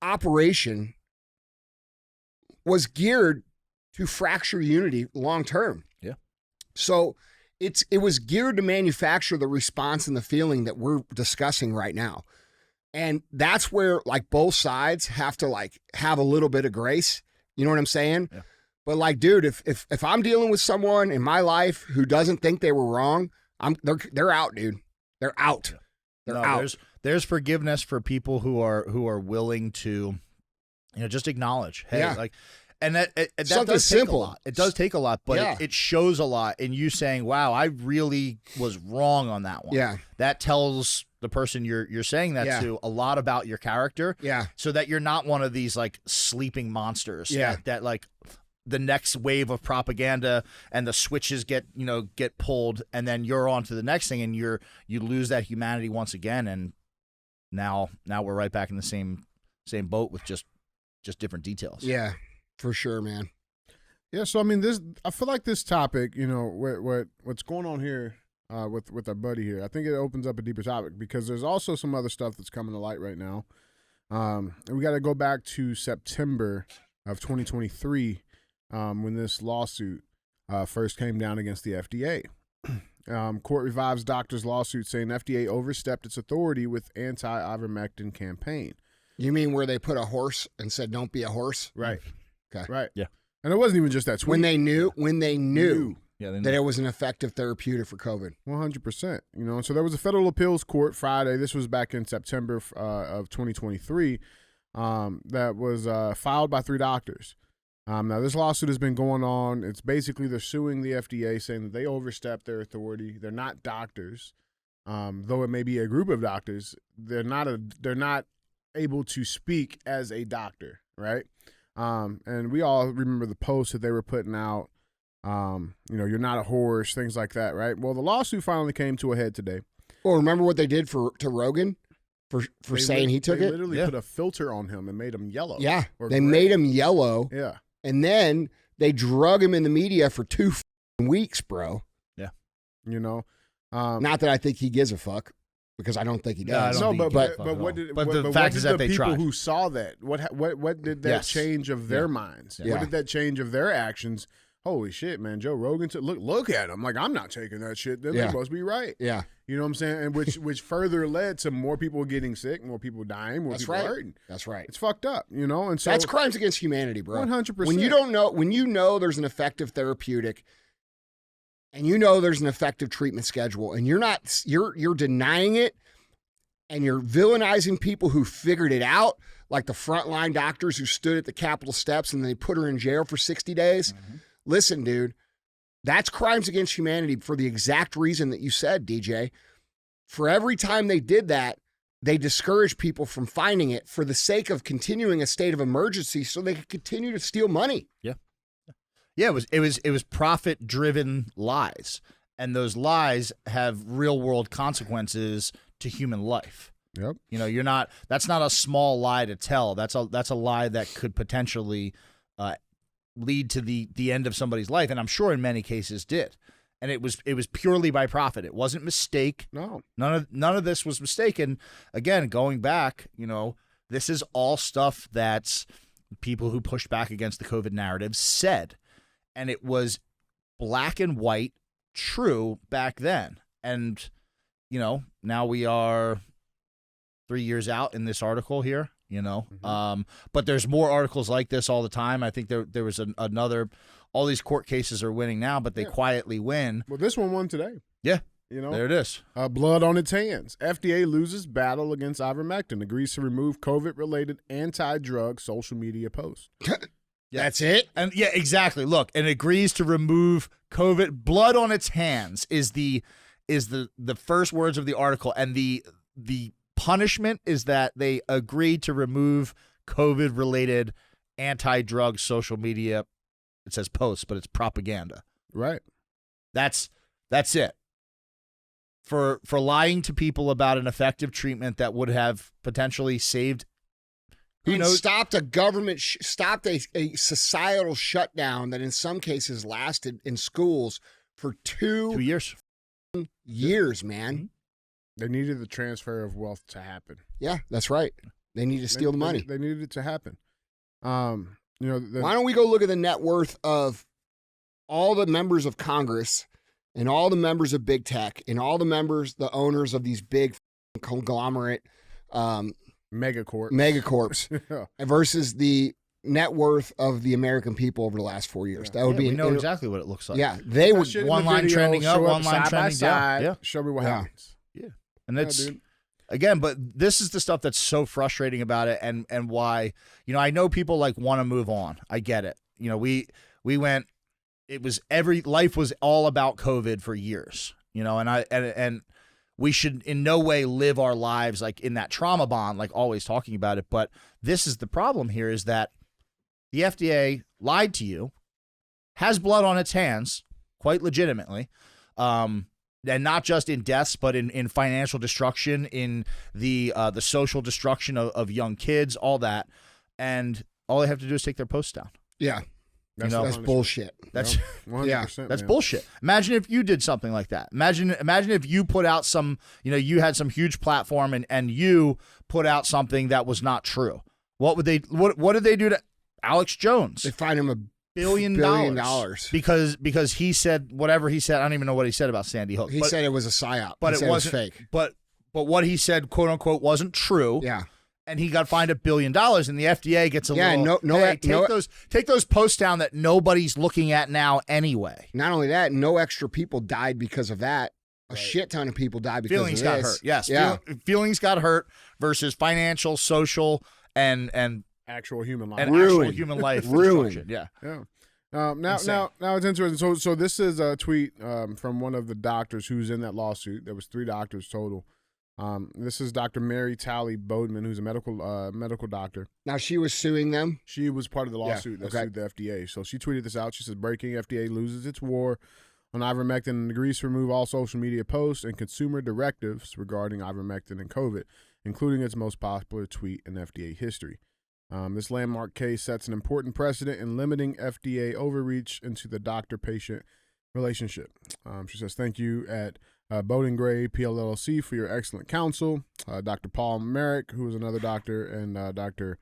operation was geared to fracture unity long term. Yeah. So it was geared to manufacture the response and the feeling that we're discussing right now. And that's where like both sides have to like have a little bit of grace. You know what I'm saying? Yeah. But like, dude, if I'm dealing with someone in my life who doesn't think they were wrong, they're out, dude. They're out. They're No, out. there's forgiveness for people who are willing to, just acknowledge. Hey, Yeah. like, and that Something does take simple. a lot. It does take a lot, but Yeah. it shows a lot in you saying, "Wow, I really was wrong on that one." Yeah. That tells the person you're saying that Yeah. to a lot about your character. Yeah. So that you're not one of these like sleeping monsters. Yeah. That like the next wave of propaganda and the switches get pulled, and then you're on to the next thing, and you lose that humanity once again, and now we're right back in the same boat with just different details. Yeah, for sure, man. Yeah, so I mean, I feel like this topic, what's going on here with our buddy here, I think it opens up a deeper topic because there's also some other stuff that's coming to light right now. And we got to go back to September of 2023 when this lawsuit first came down against the FDA. Court revives doctor's lawsuit saying FDA overstepped its authority with anti-ivermectin campaign. You mean where they put a horse and said, "Don't be a horse"? Right. Okay. Right. Yeah. And it wasn't even just that tweet. When they knew Yeah. that it was an effective therapeutic for COVID. 100%. So there was a federal appeals court Friday. This was back in September of 2023 that was filed by 3 doctors. Now, this lawsuit has been going on. It's basically they're suing the FDA saying that they overstepped their authority. They're not doctors, though it may be a group of doctors. They're not able to speak as a doctor, right? And we all remember the posts that they were putting out. You're not a horse, things like that, right? Well, the lawsuit finally came to a head today. Well, remember what they did to Rogan for saying he took they it? literally Yeah. put a filter on him and made him yellow. Yeah, or they gray. made him yellow, Yeah. and then they drug him in the media for 2 weeks, bro. Not that I think he gives a fuck, because I don't think he No, I does. don't No, think but he but gives a fuck what at did all. but the what fact did is that the they people tried. who saw that what did that Yes. change of their minds? Yeah. What did that change of their actions? Holy shit, man! Joe Rogan look at him like I'm not taking that shit. Then Yeah. they must be right. Yeah, You know what I'm saying? And which further led to more people getting sick, more people dying, more That's people right. hurting. that's right. It's fucked up, And so That's crimes against humanity, bro. 100%. When you know there's an effective therapeutic, and there's an effective treatment schedule, and you're denying it, and you're villainizing people who figured it out, like the frontline doctors who stood at the Capitol steps and they put her in jail for 60 days. Mm-hmm. Listen, dude, that's crimes against humanity for the exact reason that you said, DJ. For every time they did that, they discouraged people from finding it for the sake of continuing a state of emergency so they could continue to steal money. Yeah, it was profit driven lies, and those lies have real world consequences to human life. Yep. That's not a small lie to tell. That's a lie that could potentially lead to the end of somebody's life, and I'm sure in many cases did. And it was purely by profit. It wasn't mistake. No. None of this was mistaken. Again, going back, this is all stuff that people who pushed back against the COVID narrative said, and it was black and white true back then. And now we are 3 years out in this article here. But there's more articles like this all the time. I think there was another. All these court cases are winning now, but they quietly win. Well, this one won today. Yeah. You know, There it is. blood on its hands. FDA loses battle against ivermectin. Agrees to remove COVID-related anti-drug social media posts. That's it? And yeah, exactly. Look, and agrees to remove COVID. Blood on its hands is the first words of the article, and the punishment is that they agreed to remove COVID-related anti-drug social media. It says posts, but it's propaganda. Right. That's it. For lying to people about an effective treatment that would have potentially saved. Who knows? Stopped a government, stopped a societal shutdown that in some cases lasted in schools for 2 years. Years, man. Mm-hmm. They needed the transfer of wealth to happen. Yeah, that's right. They need to steal the money. They needed it to happen. You know, Why don't we go look at the net worth of all the members of Congress and all the members of big tech and all the members, the owners of these big conglomerate megacorps Yeah. versus the net worth of the American people over the last 4 years. Yeah. That would be we know exactly what it looks like. Yeah, they would. Shit in one the line video, trending up, show one line side by trending down. side. Yeah. Show me what Yeah. happens. Yeah. And it's dude. again, but this is the stuff that's so frustrating about it, and why, you know, I know people like want to move on. I get it. You know, we went. It was life was all about COVID for years. You know, and we should in no way live our lives like in that trauma bond, like always talking about it. But this is the problem here: is that the FDA lied to you, has blood on its hands, quite legitimately. And not just in deaths, but in financial destruction, in the social destruction of young kids, all that. And all they have to do is take their posts down. Yeah, That's, that's bullshit. That's 100%. that's man. bullshit. Imagine if you did something like that. Imagine if you put out some, you know, you had some huge platform and you put out something that was not true. What would they? What did they do to Alex Jones? They find him $1 billion because he said whatever he said. I don't even know what he said about Sandy Hook. He said it was a psyop, but he it wasn't fake. But what he said, quote unquote, wasn't true. Yeah, and he got fined $1 billion, and the FDA gets a little. Take those posts down that nobody's looking at now anyway. Not only that, no extra people died because of that. A shit ton of people died because Feelings of got this. hurt. Yes, Yeah. feelings got hurt versus financial, social, and Actual human life. and actual human life destruction. Yeah. Yeah. Now it's interesting. So this is a tweet from one of the doctors who's in that lawsuit. There was 3 doctors total. This is Dr. Mary Talley Bodeman, who's a medical doctor. Now she was suing them. She was part of the lawsuit that sued the FDA. So she tweeted this out. She says, "Breaking: FDA loses its war on ivermectin and agrees to remove all social media posts and consumer directives regarding ivermectin and COVID, including its most popular tweet in FDA history. This landmark case sets an important precedent in limiting FDA overreach into the doctor-patient relationship." She says, "Thank you at Bowden Gray PLLC for your excellent counsel. Dr. Paul Merrick, who is another doctor, and Dr.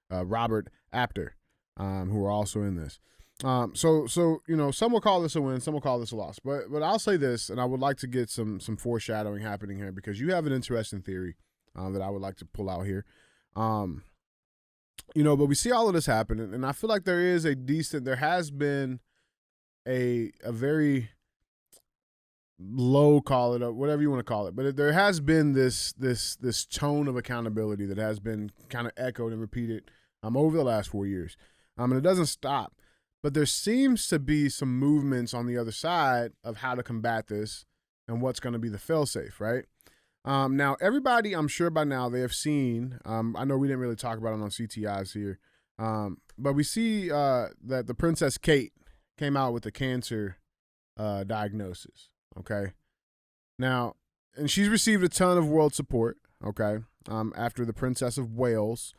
Robert Apter, who are also in this. So you know, some will call this a win, some will call this a loss. But I'll say this, and I would like to get some foreshadowing happening here because you have an interesting theory that I would like to pull out here. You know, but we see all of this happen, and I feel like there has been a very low, call it, whatever you want to call it, but there has been this tone of accountability that has been kind of echoed and repeated over the last 4 years, and it doesn't stop. But there seems to be some movements on the other side of how to combat this and what's going to be the fail-safe, right? Now, everybody, I'm sure by now they have seen, I know we didn't really talk about it on CTIs here, but we see that the Princess Kate came out with a cancer diagnosis, okay? Now, and she's received a ton of world support, okay, after the Princess of Wales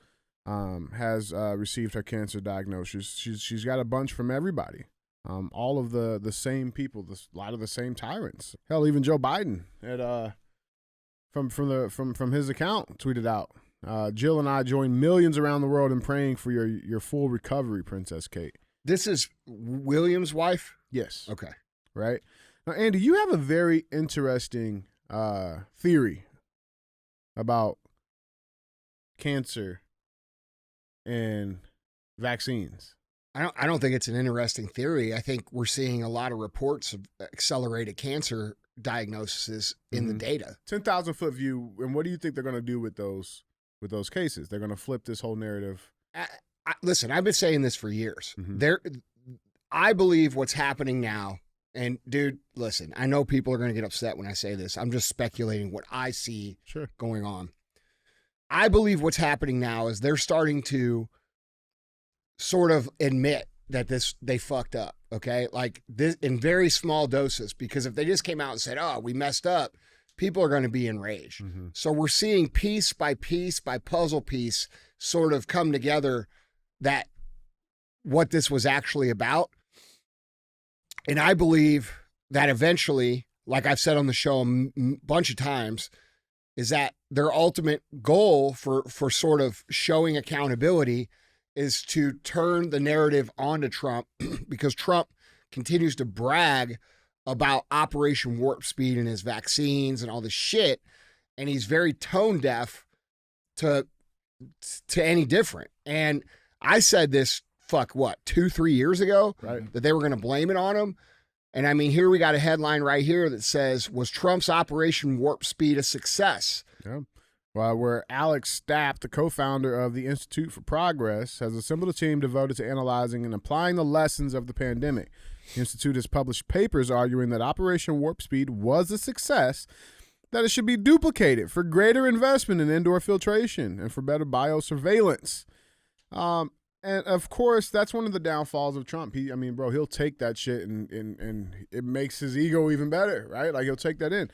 has received her cancer diagnosis. She's got a bunch from everybody, all of the same people, a lot of the same tyrants. Hell, even Joe Biden had from his account tweeted out, "Jill and I join millions around the world in praying for your full recovery, Princess Kate." This is William's wife? Yes. Okay. Right. Now, Andy, you have a very interesting theory about cancer and vaccines. I don't think it's an interesting theory. I think we're seeing a lot of reports of accelerated cancer diagnoses in the data. 10,000-foot view. And what do you think they're going to do with those cases? They're going to flip this whole narrative. Listen, I've been saying this for years. I believe what's happening now, and dude, listen, I know people are going to get upset when I say this. I'm just speculating what I see going on. I believe what's happening now is they're starting to sort of admit that they fucked up, okay? Like this in very small doses, because if they just came out and said, oh, we messed up, people are going to be enraged. So we're seeing piece by puzzle piece sort of come together that what this was actually about. And I believe that eventually, like I've said on the show a bunch of times, is that their ultimate goal for sort of showing accountability is to turn the narrative onto Trump because Trump continues to brag about Operation Warp Speed and his vaccines and all this shit. And he's very tone deaf to any different. And I said this, 2-3 years ago, that they were going to blame it on him. And I mean, here we got a headline right here that says, was Trump's Operation Warp Speed a success? Yeah. Well, where Alex Stapp, the co-founder of the Institute for Progress, has assembled a team devoted to analyzing and applying the lessons of the pandemic. The Institute has published papers arguing that Operation Warp Speed was a success, that it should be duplicated for greater investment in indoor filtration and for better biosurveillance. And of course, that's one of the downfalls of Trump. He'll take that shit and it makes his ego even better, right? Like he'll take that in.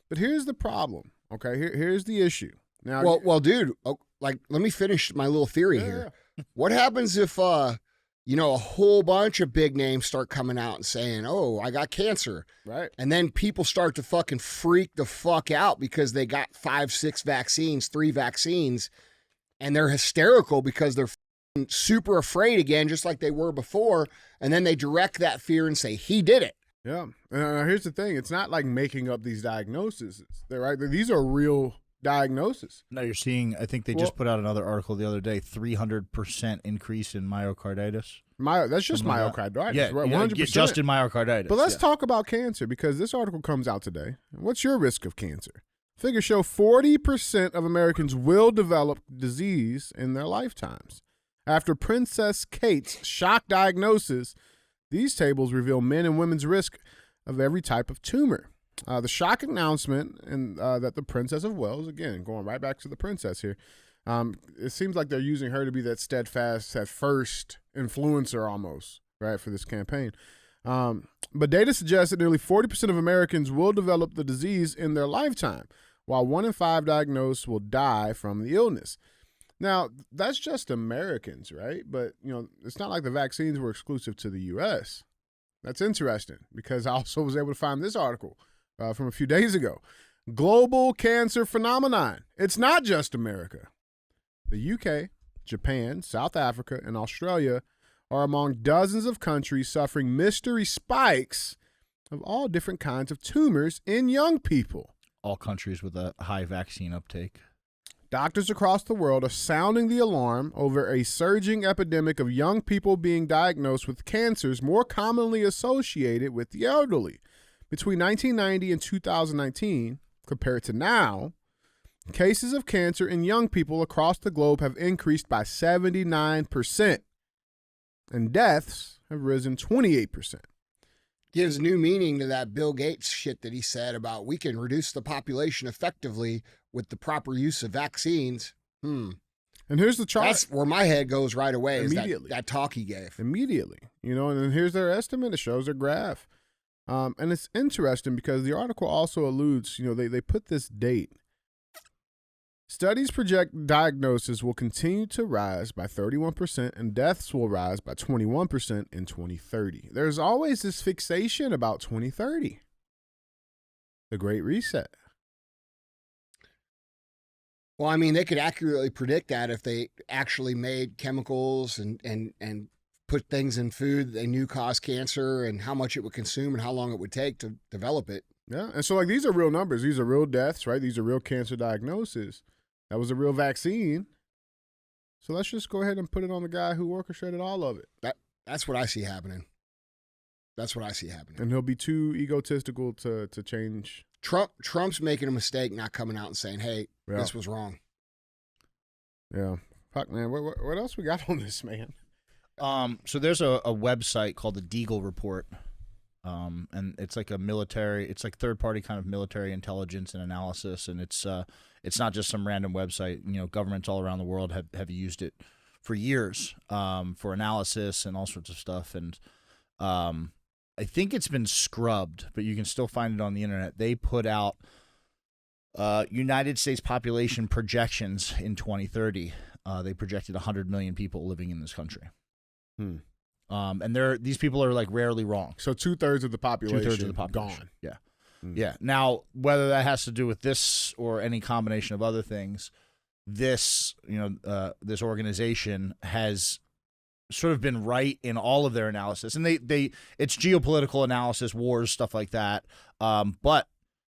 But here's the problem, okay? Here's the issue. Now, well, dude, let me finish my little theory here. What happens if, a whole bunch of big names start coming out and saying, oh, I got cancer. Right. And then people start to fucking freak the fuck out because they got 5, 6 vaccines, 3 vaccines, and they're hysterical because they're super afraid again, just like they were before. And then they direct that fear and say, he did it. Yeah. Here's the thing. It's not like making up these diagnoses. These are real diagnosis. Now you're seeing, I think they just put out another article the other day, 300% increase in myocarditis. That's just myocarditis. Yeah, right? 100%. Just in myocarditis. But let's talk about cancer, because this article comes out today. What's your risk of cancer? Figures show 40% of Americans will develop disease in their lifetimes. After Princess Kate's shock diagnosis, these tables reveal men and women's risk of every type of tumor. The shock announcement that the Princess of Wales, again, going right back to the princess here, it seems like they're using her to be that steadfast, that first influencer almost, right, for this campaign. But data suggests that nearly 40% of Americans will develop the disease in their lifetime, while 1 in 5 diagnosed will die from the illness. Now, that's just Americans, right? But, it's not like the vaccines were exclusive to the U.S. That's interesting, because I also was able to find this article from a few days ago. Global cancer phenomenon. It's not just America. The UK, Japan, South Africa, and Australia are among dozens of countries suffering mystery spikes of all different kinds of tumors in young people. All countries with a high vaccine uptake. Doctors across the world are sounding the alarm over a surging epidemic of young people being diagnosed with cancers more commonly associated with the elderly. Between 1990 and 2019, compared to now, cases of cancer in young people across the globe have increased by 79%, and deaths have risen 28%. Gives new meaning to that Bill Gates shit that he said about we can reduce the population effectively with the proper use of vaccines. And here's the chart. That's where my head goes right away. Immediately. Is that talk he gave. Immediately. And then here's their estimate. It shows their graph. And it's interesting because the article also alludes, they put this date. Studies project diagnosis will continue to rise by 31% and deaths will rise by 21% in 2030. There's always this fixation about 2030. The Great Reset. Well, I mean, they could accurately predict that if they actually made chemicals and put things in food that they knew caused cancer and how much it would consume and how long it would take to develop it. Yeah, and so these are real numbers. These are real deaths, right? These are real cancer diagnoses. That was a real vaccine. So let's just go ahead and put it on the guy who orchestrated all of it. That's what I see happening. That's what I see happening. And he'll be too egotistical to change. Trump's making a mistake, not coming out and saying, "Hey, Yeah. this was wrong." Yeah. Fuck, man. What else we got on this, man? So there's a website called the Deagle Report, and it's like it's like third-party kind of military intelligence and analysis, and it's not just some random website. You know, governments all around the world have used it for years for analysis and all sorts of stuff, and I think it's been scrubbed, but you can still find it on the internet. They put out United States population projections in 2030. They projected 100 million people living in this country. And these people are like rarely wrong. So 2/3 of the population. 2/3 of the population. Gone. Yeah. Yeah. Now, whether that has to do with this or any combination of other things, this organization has sort of been right in all of their analysis, and it's geopolitical analysis, wars, stuff like that. But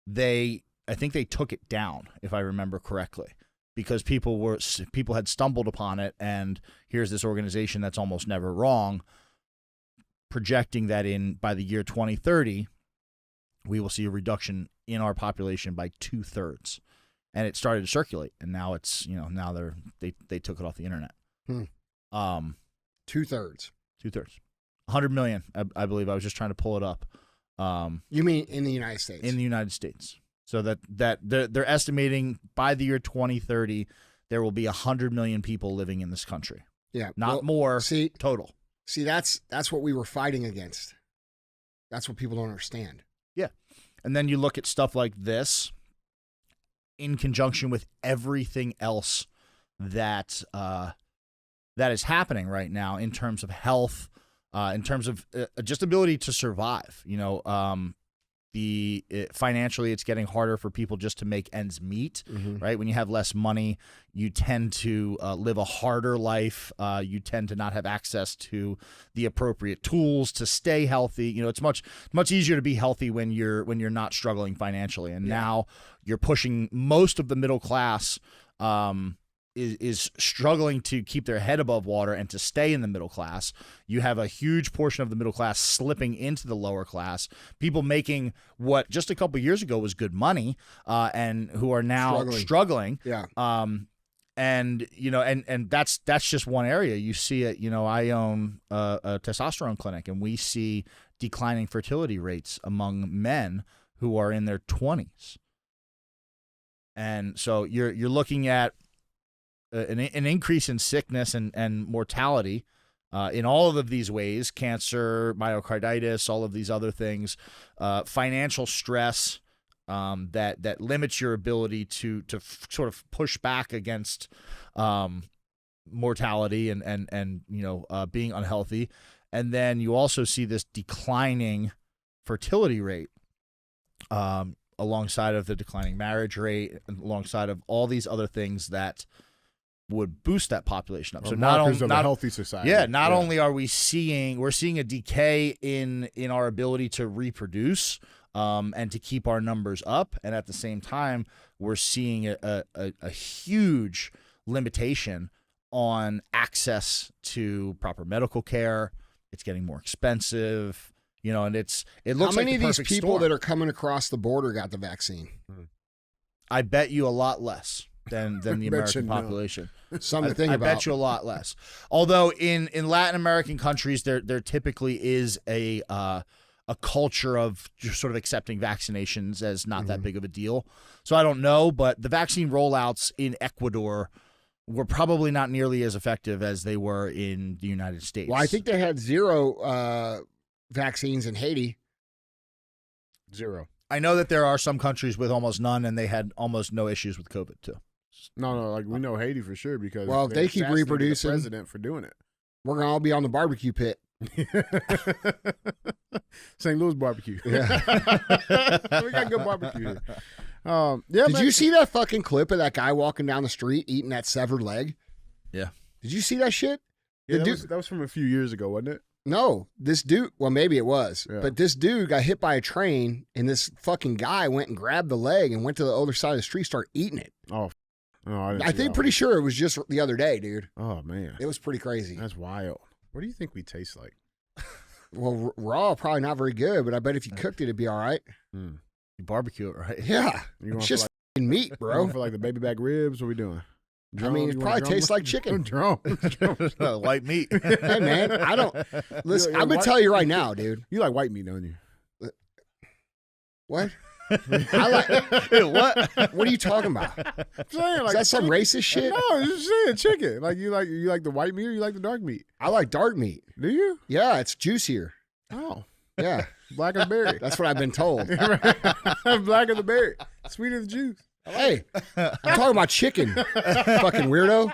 I think they took it down, if I remember correctly, because people had stumbled upon it, and here's this organization that's almost never wrong, projecting that by the year 2030, we will see a reduction in our population by 2/3, and it started to circulate, and now it's now they took it off the internet. 2/3. 2/3, 100 million, I believe. I was just trying to pull it up. You mean in the United States? In the United States. So that they're estimating by the year 2030 there will be 100 million people living in this country. Yeah, not more. See, total. See, that's what we were fighting against. That's what people don't understand. Yeah, and then you look at stuff like this in conjunction with everything else that is happening right now in terms of health, in terms of just ability to survive. Financially, it's getting harder for people just to make ends meet, right? When you have less money, you tend to live a harder life. You tend to not have access to the appropriate tools to stay healthy. It's much easier to be healthy when you're not struggling financially. And now you're pushing most of the middle class is struggling to keep their head above water and to stay in the middle class. You have a huge portion of the middle class slipping into the lower class, people making what just a couple years ago was good money, and who are now struggling. Yeah. And that's just one area. You see it, I own a testosterone clinic, and we see declining fertility rates among men who are in their 20s. And so you're looking at an increase in sickness and mortality in all of these ways: cancer, myocarditis, all of these other things, financial stress that limits your ability to sort of push back against mortality and being unhealthy. And then you also see this declining fertility rate alongside of the declining marriage rate, alongside of all these other things that would boost that population up. So not only a healthy society. Yeah, not only are we're seeing a decay in our ability to reproduce and to keep our numbers up, and at the same time we're seeing a huge limitation on access to proper medical care. It's getting more expensive, and it looks How many like the of these perfect people storm. that are coming across the border got the vaccine? I bet you a lot less than the American no. population. Something to think I about. bet you a lot less. Although in Latin American countries, there typically is a culture of just sort of accepting vaccinations as not that big of a deal. So I don't know, but the vaccine rollouts in Ecuador were probably not nearly as effective as they were in the United States. Well, I think they had 0 vaccines in Haiti. 0. I know that there are some countries with almost none, and they had almost no issues with COVID too. No, like we know Haiti for sure because Well, if they keep assassinated reproducing- the president for doing it. We're going to all be on the barbecue pit. St. Louis barbecue. Yeah. We got good barbecue here. Yeah, Did man. you see that fucking clip of that guy walking down the street eating that severed leg? Yeah. Did you see that shit? Yeah, The that was from a few years ago, wasn't it? No, this dude, well, maybe it was, Yeah. but this dude got hit by a train, and this fucking guy went and grabbed the leg and went to the other side of the street, started eating it. Oh, I didn't I see think that pretty one. sure it was just the other day, dude. Oh man, It was pretty crazy. that's wild. What do you think we taste like? Well, raw probably not very good, but I bet if you cooked it, it'd be all right. You barbecue it, right? Yeah, You going it's for just fucking meat, bro? bro. For like the baby back ribs? What are we doing? I mean, it probably tastes like chicken. Drum. White meat. Hey, man, I don't listen. You're I'm gonna white- tell you right now, dude. You like white meat, don't you? What? I like. What? What are you talking about? I'm saying, Is that some racist shit? No, it's just saying chicken. Like you like the white meat or you like the dark meat? I like dark meat. Do you? Yeah, it's juicier. Oh, Yeah, black of the berry. that's what I've been told. Black of the berry, sweeter the juice. Hey, I'm talking about chicken, fucking weirdo.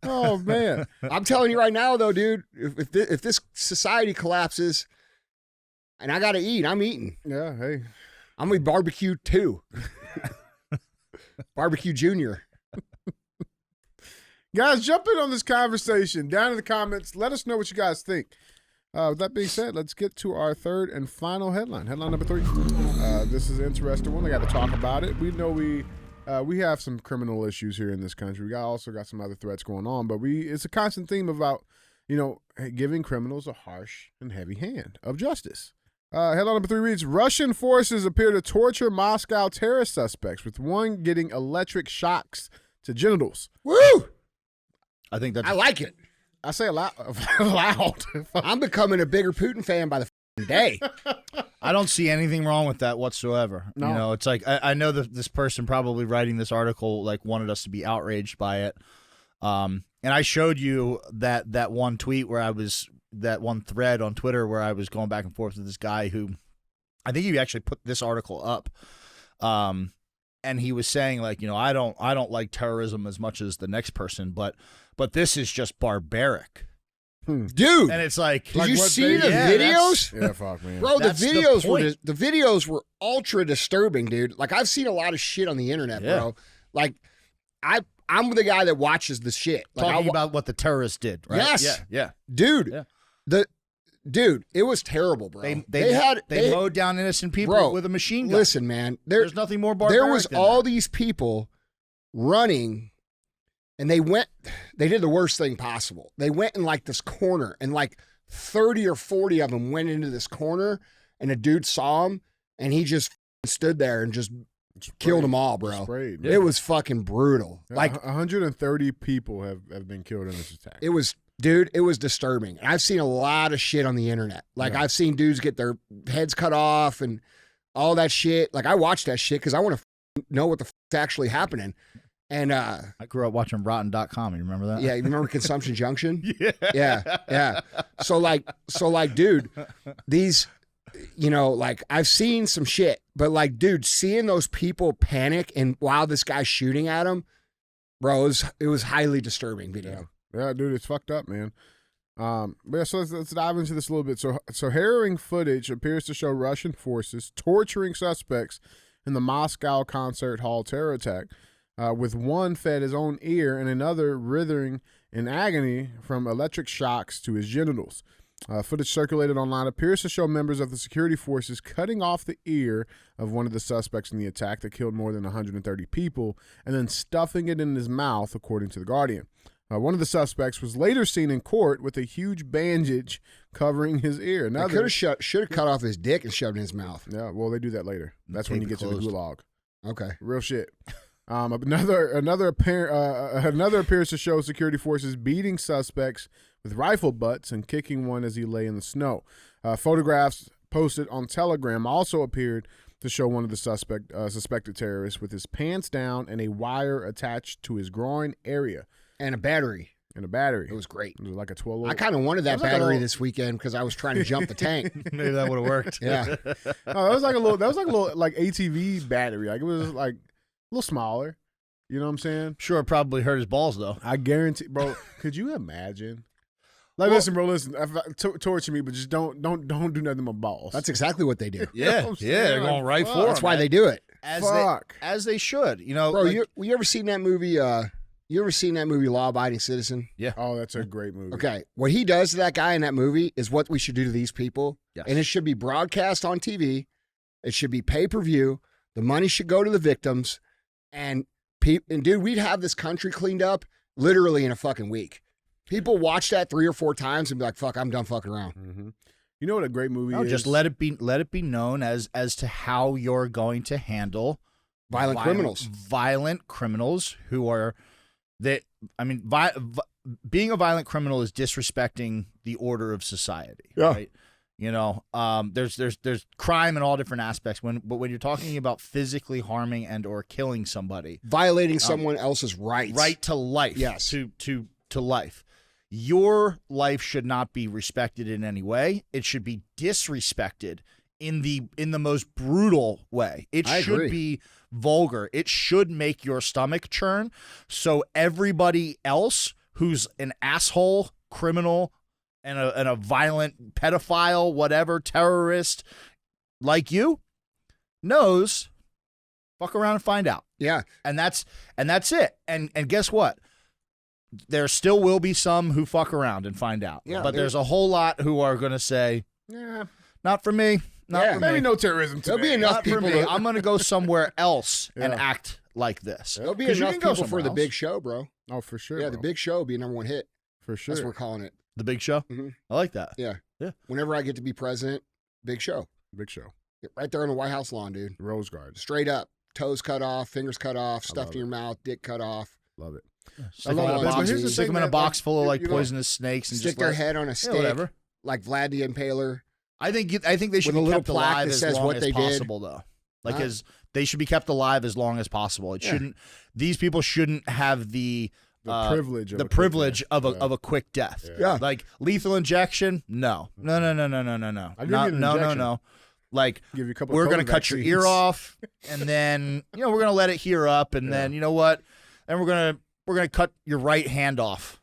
Oh man, I'm telling you right now, though, dude. If this society collapses, and I gotta eat, I'm eating. yeah. Hey, I'm gonna be barbecue too. Barbecue Junior. guys, jump in on this conversation down in the comments. Let us know what you guys think. With that being said, let's get to our third and final headline. Headline number 3. This is an interesting one. I got to talk about it. We know we have some criminal issues here in this country. We also got some other threats going on, but it's a constant theme about, giving criminals a harsh and heavy hand of justice. Headline number 3 reads, Russian forces appear to torture Moscow terrorist suspects, with one getting electric shocks to genitals. Woo! I think that's I like it. I say loud. loud. I'm becoming a bigger Putin fan by the f***ing day. I don't see anything wrong with that whatsoever. No. You know, it's like I know that this person probably writing this article like wanted us to be outraged by it. And I showed you that one tweet where that one thread on Twitter where I was going back and forth with this guy who I think he actually put this article up. And he was saying like, I don't like terrorism as much as the next person, but this is just barbaric. Dude, And it's like, did you what see they- the Yeah, videos? Yeah, fuck, man. Bro, the That's the videos were ultra disturbing, dude. Like I've seen a lot of shit on the internet, Yeah. bro. Like I'm the guy that watches the shit. Like talking about what the terrorists did, right? Yes. Yeah. dude, Yeah. dude, it was terrible, bro. They mowed down innocent people Bro, with a machine gun. Listen, man, There's nothing more barbaric. there was than all that. these people running, and they did the worst thing possible. They went in like this corner, and like 30 or 40 of them went into this corner, and a dude saw him, and he just stood there and just killed them all, bro. Sprayed. It was fucking brutal. Like 130 people have been killed in this attack. it was, dude, it was disturbing. And I've seen a lot of shit on the internet. Like Yeah. I've seen dudes get their heads cut off and all that shit. Like I watched that shit because I want to know what the f- actually happening. And I grew up watching Rotten.com. You remember that? yeah, you remember Consumption Junction? Yeah. Yeah. So like, dude, these, like I've seen some shit, but like, dude, seeing those people panic and while this guy's shooting at them, bro, it was highly disturbing video. Yeah, dude, it's fucked up, man. But yeah, so let's dive into this a little bit. So harrowing footage appears to show Russian forces torturing suspects in the Moscow concert hall terror attack, with one fed his own ear and another writhing in agony from electric shocks to his genitals. Footage circulated online appears to show members of the security forces cutting off the ear of one of the suspects in the attack that killed more than 130 people and then stuffing it in his mouth, according to The Guardian. One of the suspects was later seen in court with a huge bandage covering his ear. They could have should have cut off his dick and shoved it in his mouth. Yeah, well, they do that later. That's when you Tape get it to the closed. gulag. Okay. Real shit. Another appears to show security forces beating suspects with rifle butts and kicking one as he lay in the snow. Photographs posted on Telegram also appeared to show one of the suspected terrorists with his pants down and a wire attached to his groin area And a battery. and a battery. It was great. It was like a 12. I kind of wanted that was like a battery little- this weekend because I was trying to jump the tank. Maybe that would have worked. Yeah. No, that was like a little like ATV battery. Like it was like a little smaller. You know what I'm saying? Sure, it probably hurt his balls though. I guarantee, bro. Could you imagine? Like, listen, bro. Listen, torture me, but just don't do nothing with my balls. That's exactly what they do. Yeah, I'm yeah, they're saying, going like, right fuck. for That's him, why man. they do it. Fuck. As they should. You know, Bro, like- you ever seen that movie? You ever seen that movie Law Abiding Citizen? Oh, that's a great movie. Okay. What he does to that guy in that movie is what we should do to these people. Yes. And it should be broadcast on TV. It should be pay-per-view. The money should go to the victims. And dude, we'd have this country cleaned up literally in a fucking week. People watch that 3 or 4 times and be like, "Fuck, I'm done fucking around." Mm-hmm. You know what a great movie No, is? just let it be known as to how you're going to handle Violent criminals. Violent criminals who are that. I mean, being a violent criminal is disrespecting the order of society. Yeah. Right? You know, there's crime in all different aspects. But when you're talking about physically harming and or killing somebody, Violating someone else's rights. right to life, Yes. to life. Your life should not be respected in any way. It should be disrespected in the most brutal way. It I should agree. be vulgar. It should make your stomach churn. So everybody else who's an asshole, criminal, and a violent pedophile, whatever, terrorist like you knows, fuck around and find out. Yeah. And that's it. And guess what? There still will be some who fuck around and find out. Yeah, but there's a whole lot who are going to say, Yeah. not for me. Not Yeah. for Maybe me. no terrorism today. There'll be enough Not for people. me. I'm going to go somewhere else and Yeah. act like this. There'll be 'Cause you enough can go people for somewhere the else. big show, bro. Oh, for sure. Yeah, bro. the big show will be a #1 hit. For sure. That's what we're calling it. The big show? Mhm. I like that. Yeah. Yeah. Whenever I get to be president, big show. Big show. Get right there on the White House lawn, dude. Rose Garden. Straight up. Toes cut off, fingers cut off, I stuffed love in your mouth, dick cut off. Love it. Stick them love in a it. But box, here's the stick thing, them in a man, box like, full of like you know, poisonous snakes and Stick just their let- head on a yeah, stick, whatever. like Vlad the Impaler. I think they should With a be little kept plaque alive that as says long what as they did. possible, though. Like Huh? they should be kept alive as long as possible. It Yeah. shouldn't. These people shouldn't have the privilege of the a quick privilege death. of a Yeah. of a quick death. Yeah. Like lethal injection. No. No. I'll give you an No. injection. Like Give you a couple. we're of gonna COVID cut your vaccines. ear off, and then we're gonna let it heal up, and then you know what? And we're gonna cut your right hand off.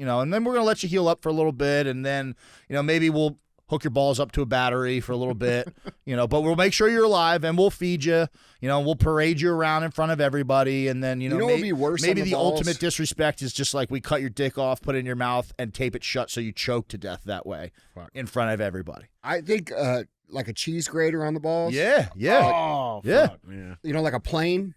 And then we're gonna let you heal up for a little bit, and then maybe we'll hook your balls up to a battery for a little bit, but we'll make sure you're alive, and we'll feed you, we'll parade you around in front of everybody, and then know what would be worse maybe on the the balls? ultimate disrespect is just like we cut your dick off, put it in your mouth, and tape it shut so you choke to death that way Fuck. in front of everybody. I think like a cheese grater on the balls. Yeah. Oh, Yeah. fuck, yeah. Like a plane.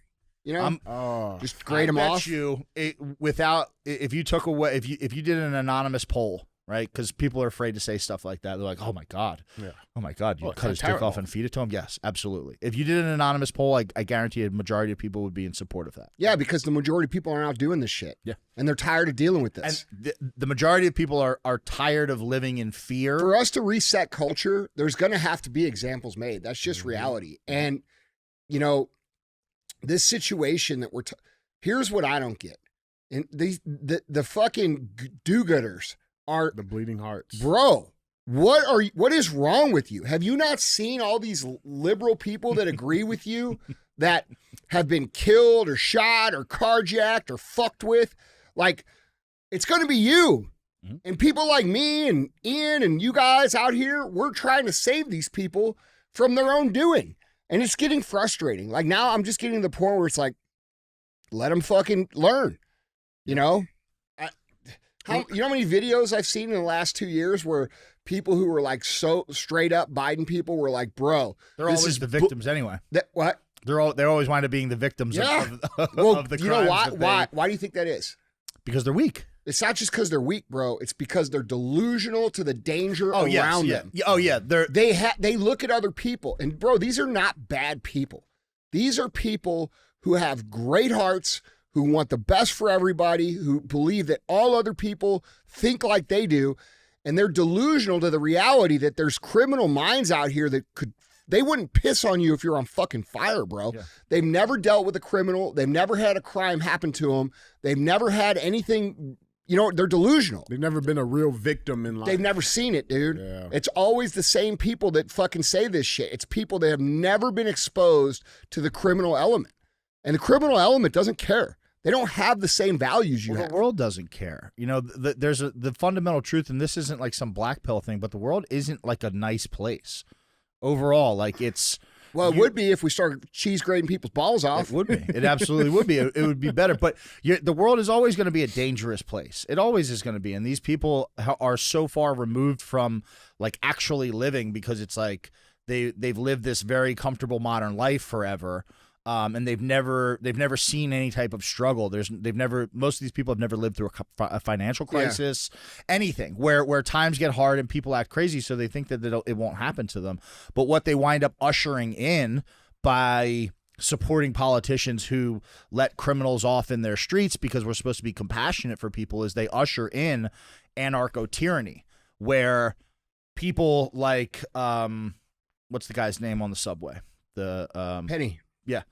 Oh, Just grade I them bet off. you if you took away if you did an anonymous poll, right? Because people are afraid to say stuff like that. They're like, "Oh my god, yeah. oh my god, you Oh, cut his terrible. dick off and feed it to him." Yes, absolutely. If you did an anonymous poll, I guarantee a majority of people would be in support of that. Yeah, because the majority of people aren't out doing this shit. Yeah. And they're tired of dealing with this. And the majority of people are tired of living in fear. For us to reset culture, there's going to have to be examples made. That's just reality. And, this situation that here's what I don't get. And the fucking do-gooders are, The bleeding hearts. bro, what is wrong with you? Have you not seen all these liberal people that agree with you that have been killed or shot or carjacked or fucked with? Like, it's going to be you. Mhm. And people like me and Ian and you guys out here, we're trying to save these people from their own doing. And it's getting frustrating. Like, now I'm just getting to the point where it's like, let them fucking learn. You know how many videos I've seen in the last 2 years where people who were like so straight up Biden people were like, bro, They're this always is the victims anyway. what? They always wind up being the victims Yeah. of Well, the crimes. you know why? that they- Why do you think that is? Because they're weak. It's not just because they're weak, bro. It's because they're delusional to the danger around them. Yeah. Oh yeah. They look at other people, and bro, these are not bad people. These are people who have great hearts, who want the best for everybody, who believe that all other people think like they do, and they're delusional to the reality that there's criminal minds out here that they wouldn't piss on you if you're on fucking fire, bro. Yeah. They've never dealt with a criminal. They've never had a crime happen to them. They've never had anything, they're delusional. They've never been a real victim in life. They've never seen it, dude. Yeah. It's always the same people that fucking say this shit. It's people that have never been exposed to the criminal element. And the criminal element doesn't care. They don't have the same values you Well, have. the world doesn't care. There's the fundamental truth, and this isn't like some black pill thing, but the world isn't like a nice place overall. Like it's. Well, it would be if we started cheese grading people's balls off. It would be. It absolutely would be. It would be better. But the world is always going to be a dangerous place. It always is going to be. And these people are so far removed from like actually living because it's like they've lived this very comfortable modern life forever. and they've never seen any type of struggle. Most of these people have never lived through a financial crisis, anything where times get hard and people act crazy, so they think that it won't happen to them. But what they wind up ushering in by supporting politicians who let criminals off in their streets because we're supposed to be compassionate for people is they usher in anarcho-tyranny, where people like what's the guy's name on the subway? The Penny. Yeah.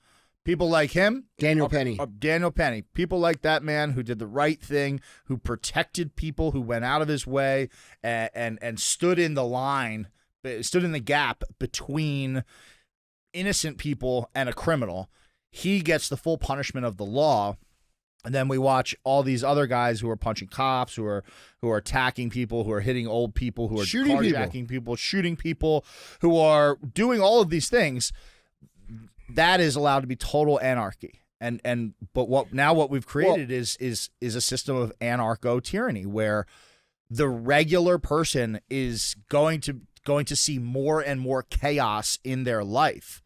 People like him, Daniel Penny. Daniel Penny. People like that man who did the right thing, who protected people, who went out of his way and stood in the gap between innocent people and a criminal. He gets the full punishment of the law. And then we watch all these other guys who are punching cops, who are attacking people, who are hitting old people, who are shooting carjacking people, shooting people, who are doing all of these things. That is allowed to be total anarchy. But what we've created is a system of anarcho-tyranny where the regular person is going to see more and more chaos in their life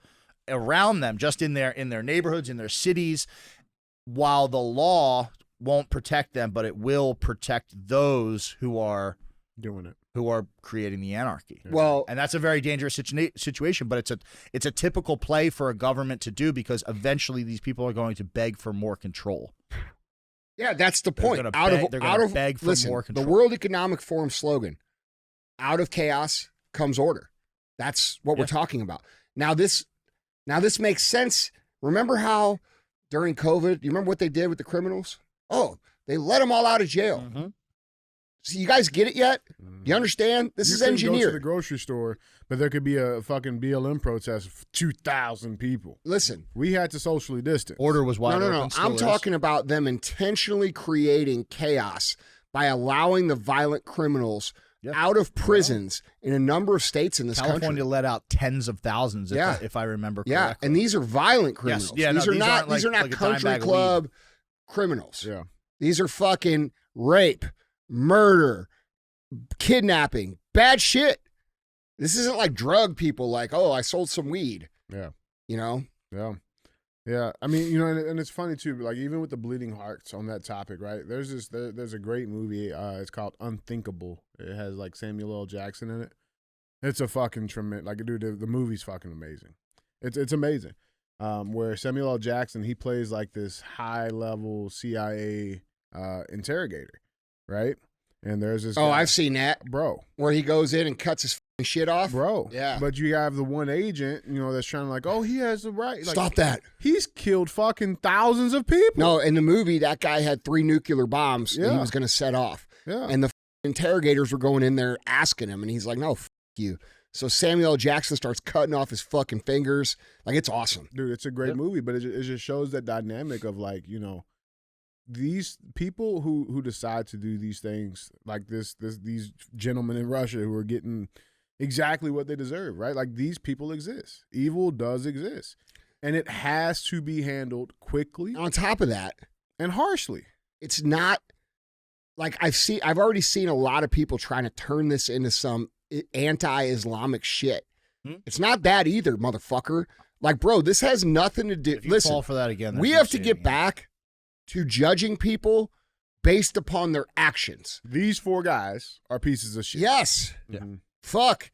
around them, just in their neighborhoods, in their cities, while the law won't protect them, but it will protect those who are doing it, who are creating the anarchy. Well, and that's a very dangerous situation, but it's a typical play for a government to do, because eventually these people are going to beg for more control. Yeah, that's the point. They're gonna beg for more control. The World Economic Forum slogan, out of chaos comes order. That's what we're talking about. Now this makes sense. Remember how during COVID, you remember what they did with the criminals? Oh, they let them all out of jail. Mm-hmm. So you guys get it yet? You understand? This is engineered. You go to the grocery store, but there could be a fucking BLM protest of 2,000 people. Listen. We had to socially distance. Order was wide open. No. I'm talking about them intentionally creating chaos by allowing the violent criminals out of prisons in a number of states in this country. California let out tens of thousands, if I remember correctly. Yeah, and these are violent criminals. Yes. These are not country club criminals. Yeah. These are fucking rape, murder, kidnapping, bad shit. This isn't like drug people like, oh, I sold some weed. Yeah. You know? Yeah. Yeah. I mean, you know, and it's funny too, like even with the bleeding hearts on that topic, right? There's a great movie. It's called Unthinkable. It has like Samuel L. Jackson in it. It's a fucking tremendous, like, dude, the movie's fucking amazing. It's amazing. Where Samuel L. Jackson, he plays like this high level CIA interrogator, right? And there's this guy, I've seen that, bro, where he goes in and cuts his shit off, bro. Yeah, but you have the one agent, you know, that's trying to like, oh, he has the right. Like, stop that. He's killed fucking thousands of people. No, in the movie, that guy had 3 nuclear bombs that he was going to set off. Yeah, and the interrogators were going in there asking him, and he's like, no, you. So Samuel L. Jackson starts cutting off his fucking fingers. Like, it's awesome, dude. It's a great movie, but it just shows that dynamic of like, you know, these people who decide to do these things, like these gentlemen in Russia who are getting exactly what they deserve, right? Like, these people exist. Evil does exist, and it has to be handled quickly. On top of that, and harshly. It's not like I've already seen a lot of people trying to turn this into some anti-Islamic shit. It's not that either, motherfucker. Like, bro, this has nothing to do. If you Listen, fall for that again, we have to get back to judging people based upon their actions. These 4 guys are pieces of shit. Yes. Yeah. Fuck.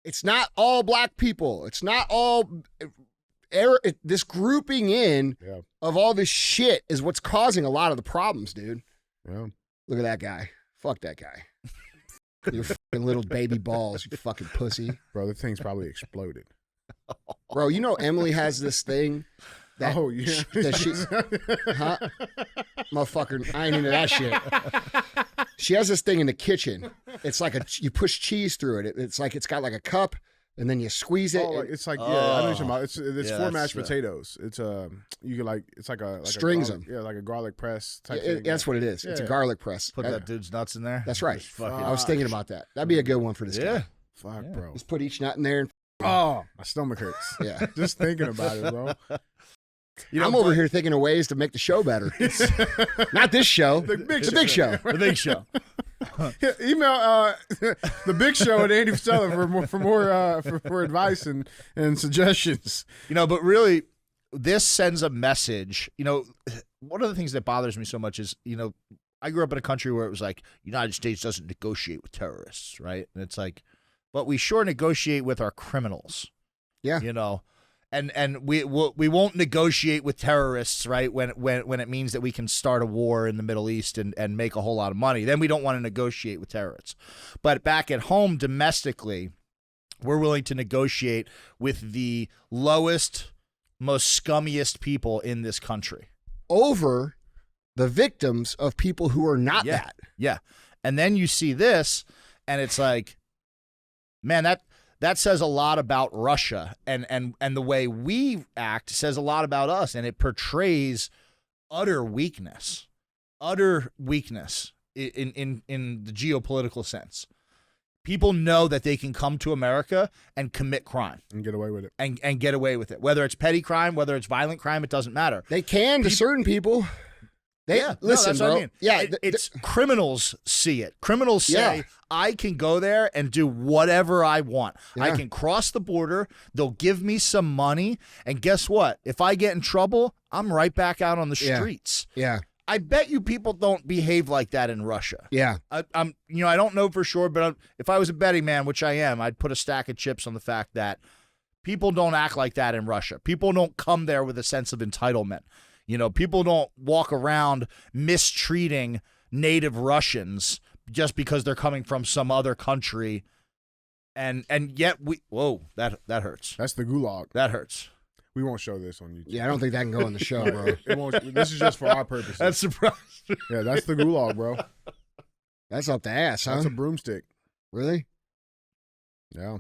It's not all black people. It's not all. This grouping in of all this shit is what's causing a lot of the problems, dude. Yeah. Look at that guy. Fuck that guy. Your fucking little baby balls, you fucking pussy. Bro, the thing's probably exploded. Bro, you know Emily has this thing that, that she, huh? Motherfucker, I ain't into that shit. She has this thing in the kitchen. It's like you push cheese through it. It's like it's got like a cup, and then you squeeze it. It's like I know what you're talking about. It's 4 mashed potatoes. It's you can like it's like a strings them. Yeah, like a garlic press type thing. That's what it is. It's a garlic press. Put that dude's nuts in there. That's right. I was thinking about that. That'd be a good one for this guy. Fuck, bro. Just put each nut in there. And my stomach hurts. Yeah. Just thinking about it, bro. You know, I'm over here thinking of ways to make the show better. Not this show. The big show. The big show. Email the big show at Andy Frisella for more advice and suggestions. You know, but really, this sends a message. One of the things that bothers me so much is, I grew up in a country where it was like, United States doesn't negotiate with terrorists, right? And it's like, but we sure negotiate with our criminals. Yeah. And we won't negotiate with terrorists, right? When it means that we can start a war in the Middle East and make a whole lot of money, then we don't want to negotiate with terrorists. But back at home, domestically, we're willing to negotiate with the lowest, most scummiest people in this country over the victims of people who are not that. Yeah. And then you see this, and it's like, man, that says a lot about Russia, and the way we act says a lot about us, and it portrays utter weakness in the geopolitical sense. People know that they can come to America and commit crime and get away with it, and get away with it. Whether it's petty crime, whether it's violent crime, it doesn't matter. They can to certain people. Listen, that's bro. what I mean. Yeah, it's criminals see it. Criminals say, I can go there and do whatever I want. Yeah. I can cross the border. They'll give me some money. And guess what? If I get in trouble, I'm right back out on the streets. Yeah. I bet you people don't behave like that in Russia. Yeah. I don't know for sure, but if I was a betting man, which I am, I'd put a stack of chips on the fact that people don't act like that in Russia. People don't come there with a sense of entitlement. People don't walk around mistreating native Russians just because they're coming from some other country. And yet that hurts. That's the gulag. That hurts. We won't show this on YouTube. Yeah, I don't think that can go on the show, bro. It won't. This is just for our purposes. That's surprising. Yeah, that's the gulag, bro. That's up the ass, huh? That's a broomstick. Really? Yeah.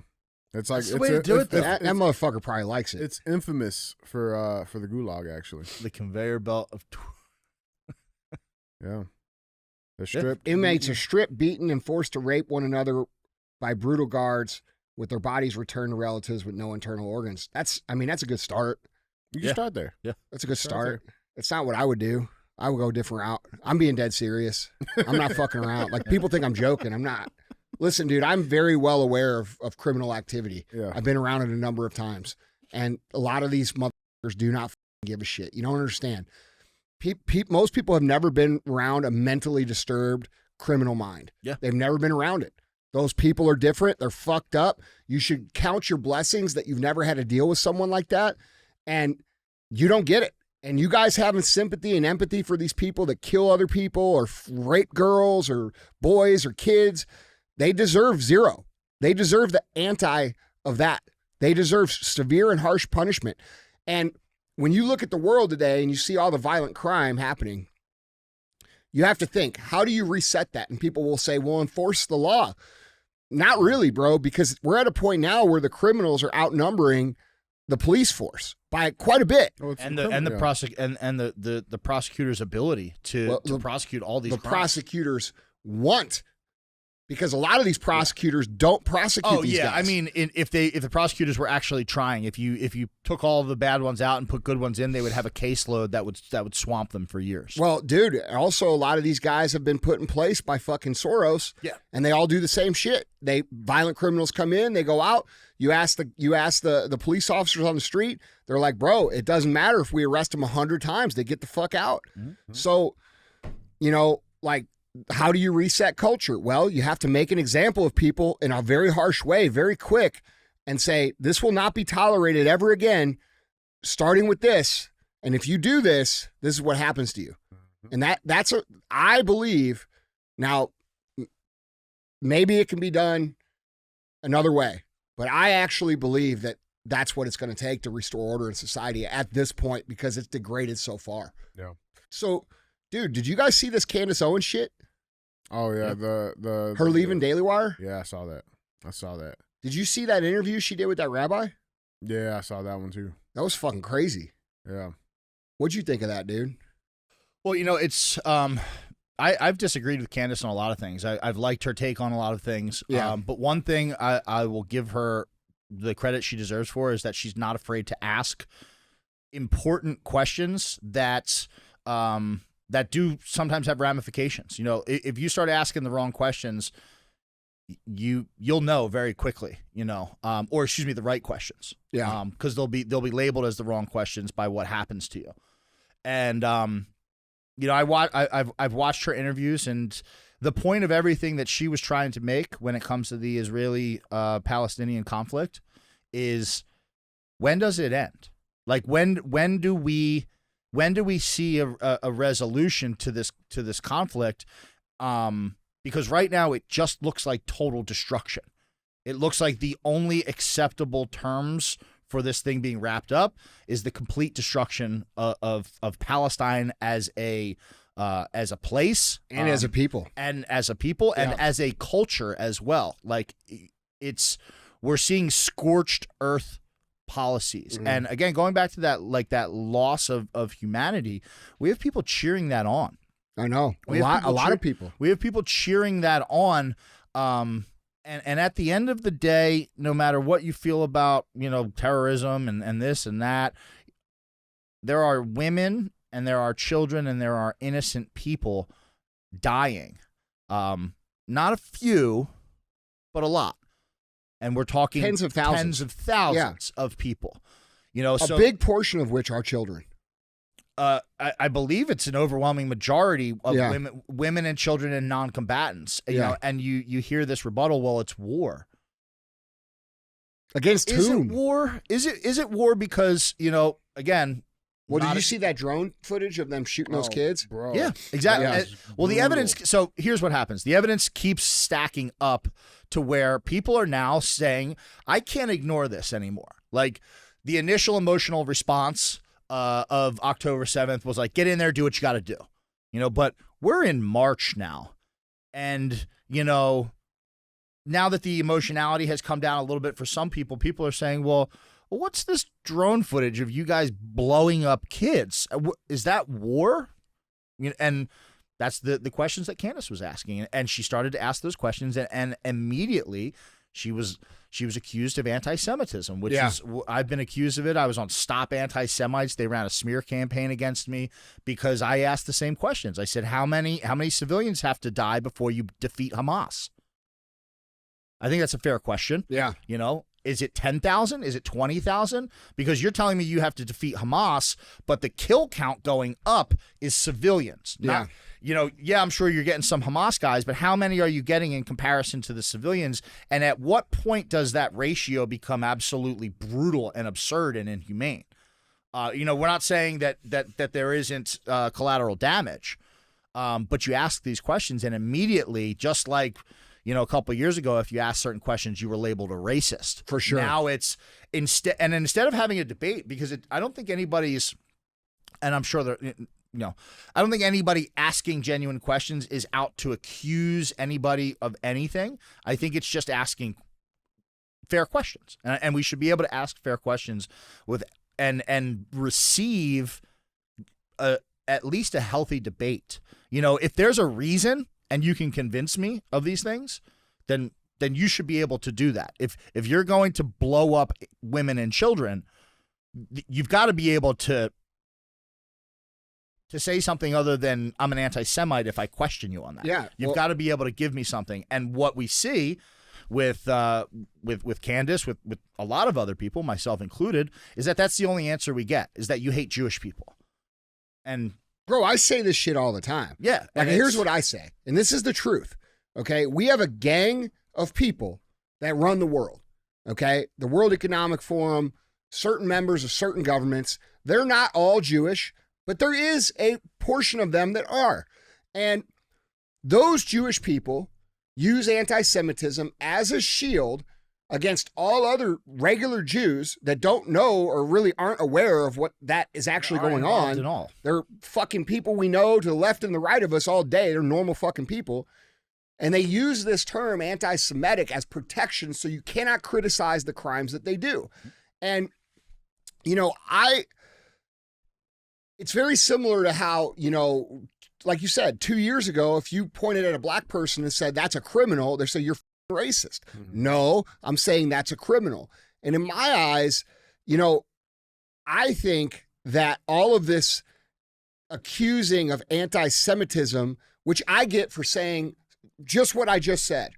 It's like That's the way to do it, though. That motherfucker probably likes it. It's infamous for the gulag, actually. The conveyor belt of. Yeah. They're stripped. Inmates are stripped, beaten, and forced to rape one another by brutal guards, with their bodies returned to relatives with no internal organs. That's a good start. You can start there. Yeah. That's a good start. It's not what I would do. I would go a different route. I'm being dead serious. I'm not fucking around. Like, people think I'm joking. I'm not. Listen, dude, I'm very well aware of criminal activity. Yeah. I've been around it a number of times. And a lot of these motherfuckers do not give a shit. You don't understand. Most people have never been around a mentally disturbed criminal mind. Yeah. They've never been around it. Those people are different. They're fucked up. You should count your blessings that you've never had to deal with someone like that. And you don't get it. And you guys having sympathy and empathy for these people that kill other people or rape girls or boys or kids, they deserve zero. They deserve the anti of that. They deserve severe and harsh punishment. And when you look at the world today and you see all the violent crime happening, you have to think, how do you reset that? And people will say, well, enforce the law. Not really, bro, because we're at a point now where the criminals are outnumbering the police force by quite a bit. The prosecutor's ability to prosecute all these crimes. Prosecutors want, because a lot of these prosecutors don't prosecute these guys. I mean, if the prosecutors were actually trying, if you took all the bad ones out and put good ones in, they would have a caseload that would swamp them for years. Well, dude, also a lot of these guys have been put in place by fucking Soros. Yeah. And they all do the same shit. Violent criminals come in, they go out. You ask the police officers on the street, they're like, bro, it doesn't matter if we arrest them 100 times, they get the fuck out. Mm-hmm. So, how do you reset culture? Well, you have to make an example of people in a very harsh way, very quick, and say, this will not be tolerated ever again, starting with this. And if you do this, this is what happens to you. And I believe, now, maybe it can be done another way, but I actually believe that that's what it's going to take to restore order in society at this point, because it's degraded so far. Yeah. So, dude, did you guys see this Candace Owens shit? Oh yeah, the her leaving Daily Wire. Yeah, I saw that. Did you see that interview she did with that rabbi? Yeah, I saw that one too. That was fucking crazy. Yeah. What'd you think of that, dude? Well, it's I've disagreed with Candace on a lot of things. I've liked her take on a lot of things. Yeah. But one thing I will give her the credit she deserves for is that she's not afraid to ask important questions that do sometimes have ramifications. If you start asking the wrong questions, you'll know very quickly, or excuse me, the right questions. Yeah. Because they'll be labeled as the wrong questions by what happens to you. And I've watched her interviews, and the point of everything that she was trying to make when it comes to the Israeli Palestinian conflict is, when does it end? Like when do we see a resolution to this conflict? Because right now it just looks like total destruction. It looks like the only acceptable terms for this thing being wrapped up is the complete destruction of Palestine as a place and as a people and as a culture as well. Like we're seeing scorched earth policies. Mm-hmm. And again, going back to that loss of humanity, we have people cheering that on. I know. A lot of people. We have people cheering that on. And at the end of the day, no matter what you feel about, terrorism and this and that, there are women and there are children and there are innocent people dying. Not a few, but a lot. And we're talking tens of thousands of people. A big portion of which are children. I believe it's an overwhelming majority of women and children and non-combatants. And you hear this rebuttal. Well, it's war. Against whom? Is it war? Is it war? Because again. Well, did you see that drone footage of them shooting those kids? Bro. Yeah, exactly. Yeah. Well, the evidence. So here's what happens. The evidence keeps stacking up to where people are now saying, I can't ignore this anymore. Like the initial emotional response of October 7th was like, get in there, do what you got to do. But we're in March now. And, now that the emotionality has come down a little bit for some people, people are saying, well, what's this drone footage of you guys blowing up kids? Is that war? And that's the questions that Candace was asking. And she started to ask those questions, and immediately she was accused of anti-Semitism, which is, I've been accused of it. I was on Stop Anti-Semites. They ran a smear campaign against me because I asked the same questions. I said, how many civilians have to die before you defeat Hamas? I think that's a fair question. Yeah. Is it 10,000? Is it 20,000? Because you're telling me you have to defeat Hamas, but the kill count going up is civilians. Not, I'm sure you're getting some Hamas guys, but how many are you getting in comparison to the civilians? And at what point does that ratio become absolutely brutal and absurd and inhumane? We're not saying that there isn't collateral damage, but you ask these questions and immediately, just like a couple of years ago, if you asked certain questions, you were labeled a racist. For sure. Now it's instead of having a debate, because I don't think anybody's, and I'm sure that I don't think anybody asking genuine questions is out to accuse anybody of anything. I think it's just asking fair questions, and we should be able to ask fair questions with and receive at least a healthy debate. If there's a reason and you can convince me of these things, then you should be able to do that. If you're going to blow up women and children, you've got to be able to say something other than I'm an anti-Semite if I question you on that. Yeah, You've got to be able to give me something. And what we see with Candace, with a lot of other people, myself included, is that that's the only answer we get, is that you hate Jewish people. And bro, I say this shit all the time. Yeah. Like, here's what I say, and this is the truth. Okay, we have a gang of people that run the world. Okay, the World Economic Forum, certain members of certain governments. They're not all Jewish, but there is a portion of them that are. And those Jewish people use anti-Semitism as a shield against all other regular Jews that don't know or really aren't aware of what that is actually going on. At all. They're fucking people we know to the left and the right of us all day. They're normal fucking people. And they use this term anti-Semitic as protection, so you cannot criticize the crimes that they do. And, it's very similar to how, like you said, 2 years ago, if you pointed at a black person and said, that's a criminal, they say you're racist. Mm-hmm. No, I'm saying that's a criminal. And in my eyes, I think that all of this accusing of anti-Semitism, which I get for saying just what I just said,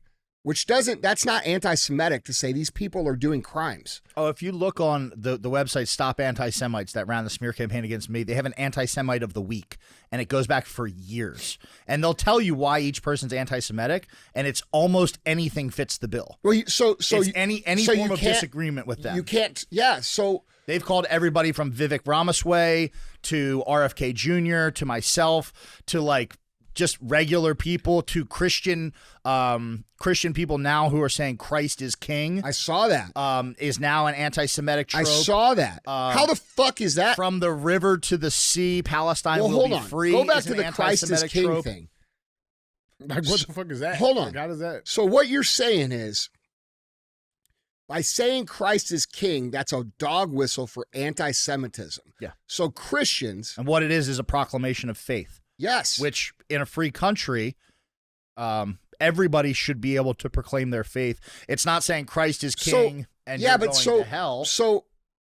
That's not anti-Semitic to say these people are doing crimes. Oh, if you look on the website Stop Anti-Semites that ran the smear campaign against me, they have an anti-Semite of the week, and it goes back for years. And they'll tell you why each person's anti-Semitic, and it's almost anything fits the bill. Well, It's any form of disagreement with them. You can't. Yeah. So they've called everybody from Vivek Ramaswamy to RFK Jr. to myself to like just regular people to Christian people now who are saying Christ is king. I saw that. Is now an anti-Semitic trope. I saw that. How the fuck is that? From the river to the sea, Palestine will be free. Go back is to an the Christ is anti-Semitic king trope. thing. Like, what the fuck is that? Hold on. Like, how does that? So what you're saying is, by saying Christ is king, that's a dog whistle for anti-Semitism. Yeah. So Christians, And what it is a proclamation of faith, yes, which in a free country, everybody should be able to proclaim their faith. It's not saying Christ is king and you're going to hell.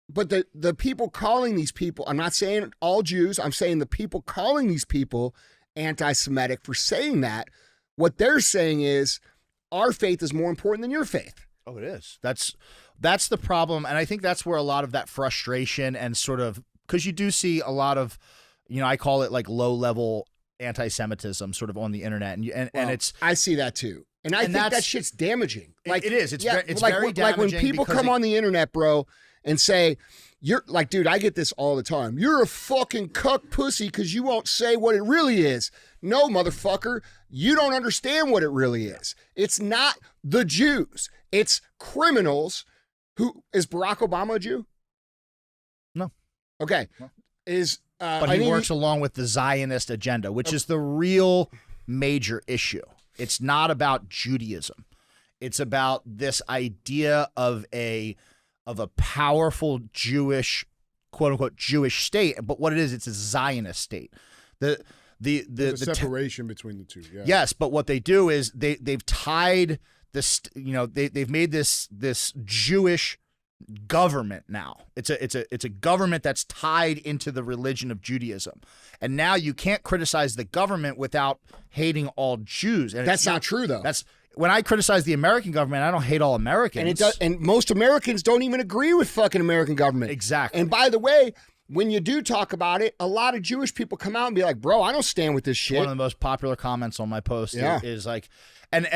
But the people calling these people, I'm not saying all Jews, I'm saying the people calling these people anti-Semitic for saying that, what they're saying is our faith is more important than your faith. Oh, it is. That's the problem. And I think that's where a lot of that frustration and sort of, because you do see a lot of, I call it like low level anti-Semitism sort of on the internet. And it's, I see that too. And I think that shit's damaging. Like it is. It's very damaging. Like when people come on the internet, bro, and say, you're like, dude, I get this all the time. You're a fucking cuck pussy because you won't say what it really is. No, motherfucker, you don't understand what it really is. It's not the Jews. It's criminals who, is Barack Obama a Jew? No. Okay. No. But he works along with the Zionist agenda, which is the real major issue. It's not about Judaism. It's about this idea of a powerful Jewish, quote unquote, Jewish state. But what it is, it's a Zionist state. The separation between the two. Yeah. Yes, but what they do is they've tied this. They've made this Jewish government now. It's a government that's tied into the religion of Judaism, and now you can't criticize the government without hating all Jews. And that's not true, though. That's when I criticize the American government, I don't hate all Americans. And most Americans don't even agree with fucking American government. Exactly. And by the way, when you do talk about it, a lot of Jewish people come out and be like, bro, I don't stand with this shit. One of the most popular comments on my post is like, and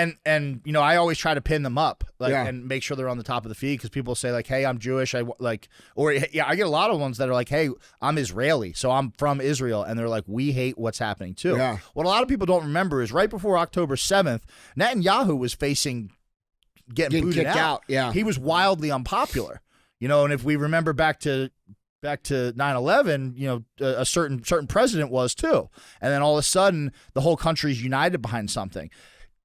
I always try to pin them up and make sure they're on the top of the feed because people say like, hey, I'm Jewish. I get a lot of ones that are like, hey, I'm Israeli, so I'm from Israel. And they're like, we hate what's happening too. Yeah. What a lot of people don't remember is right before October 7th, Netanyahu was facing getting booted kicked out. Yeah. He was wildly unpopular, and if we remember back to 9/11, a certain president was too. And then all of a sudden the whole country's united behind something.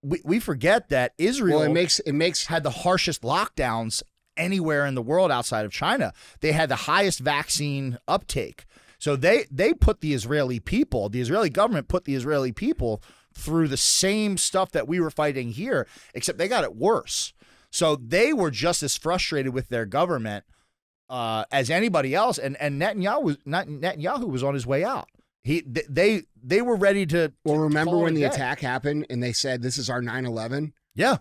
We forget that Israel it makes had the harshest lockdowns anywhere in the world outside of China. They had the highest vaccine uptake. So they put the Israeli government put the Israeli people through the same stuff that we were fighting here, except they got it worse. So they were just as frustrated with their government as anybody else, and Netanyahu was on his way out. They were ready to. Well, remember when the attack happened and they said this is our 9/11? Yeah.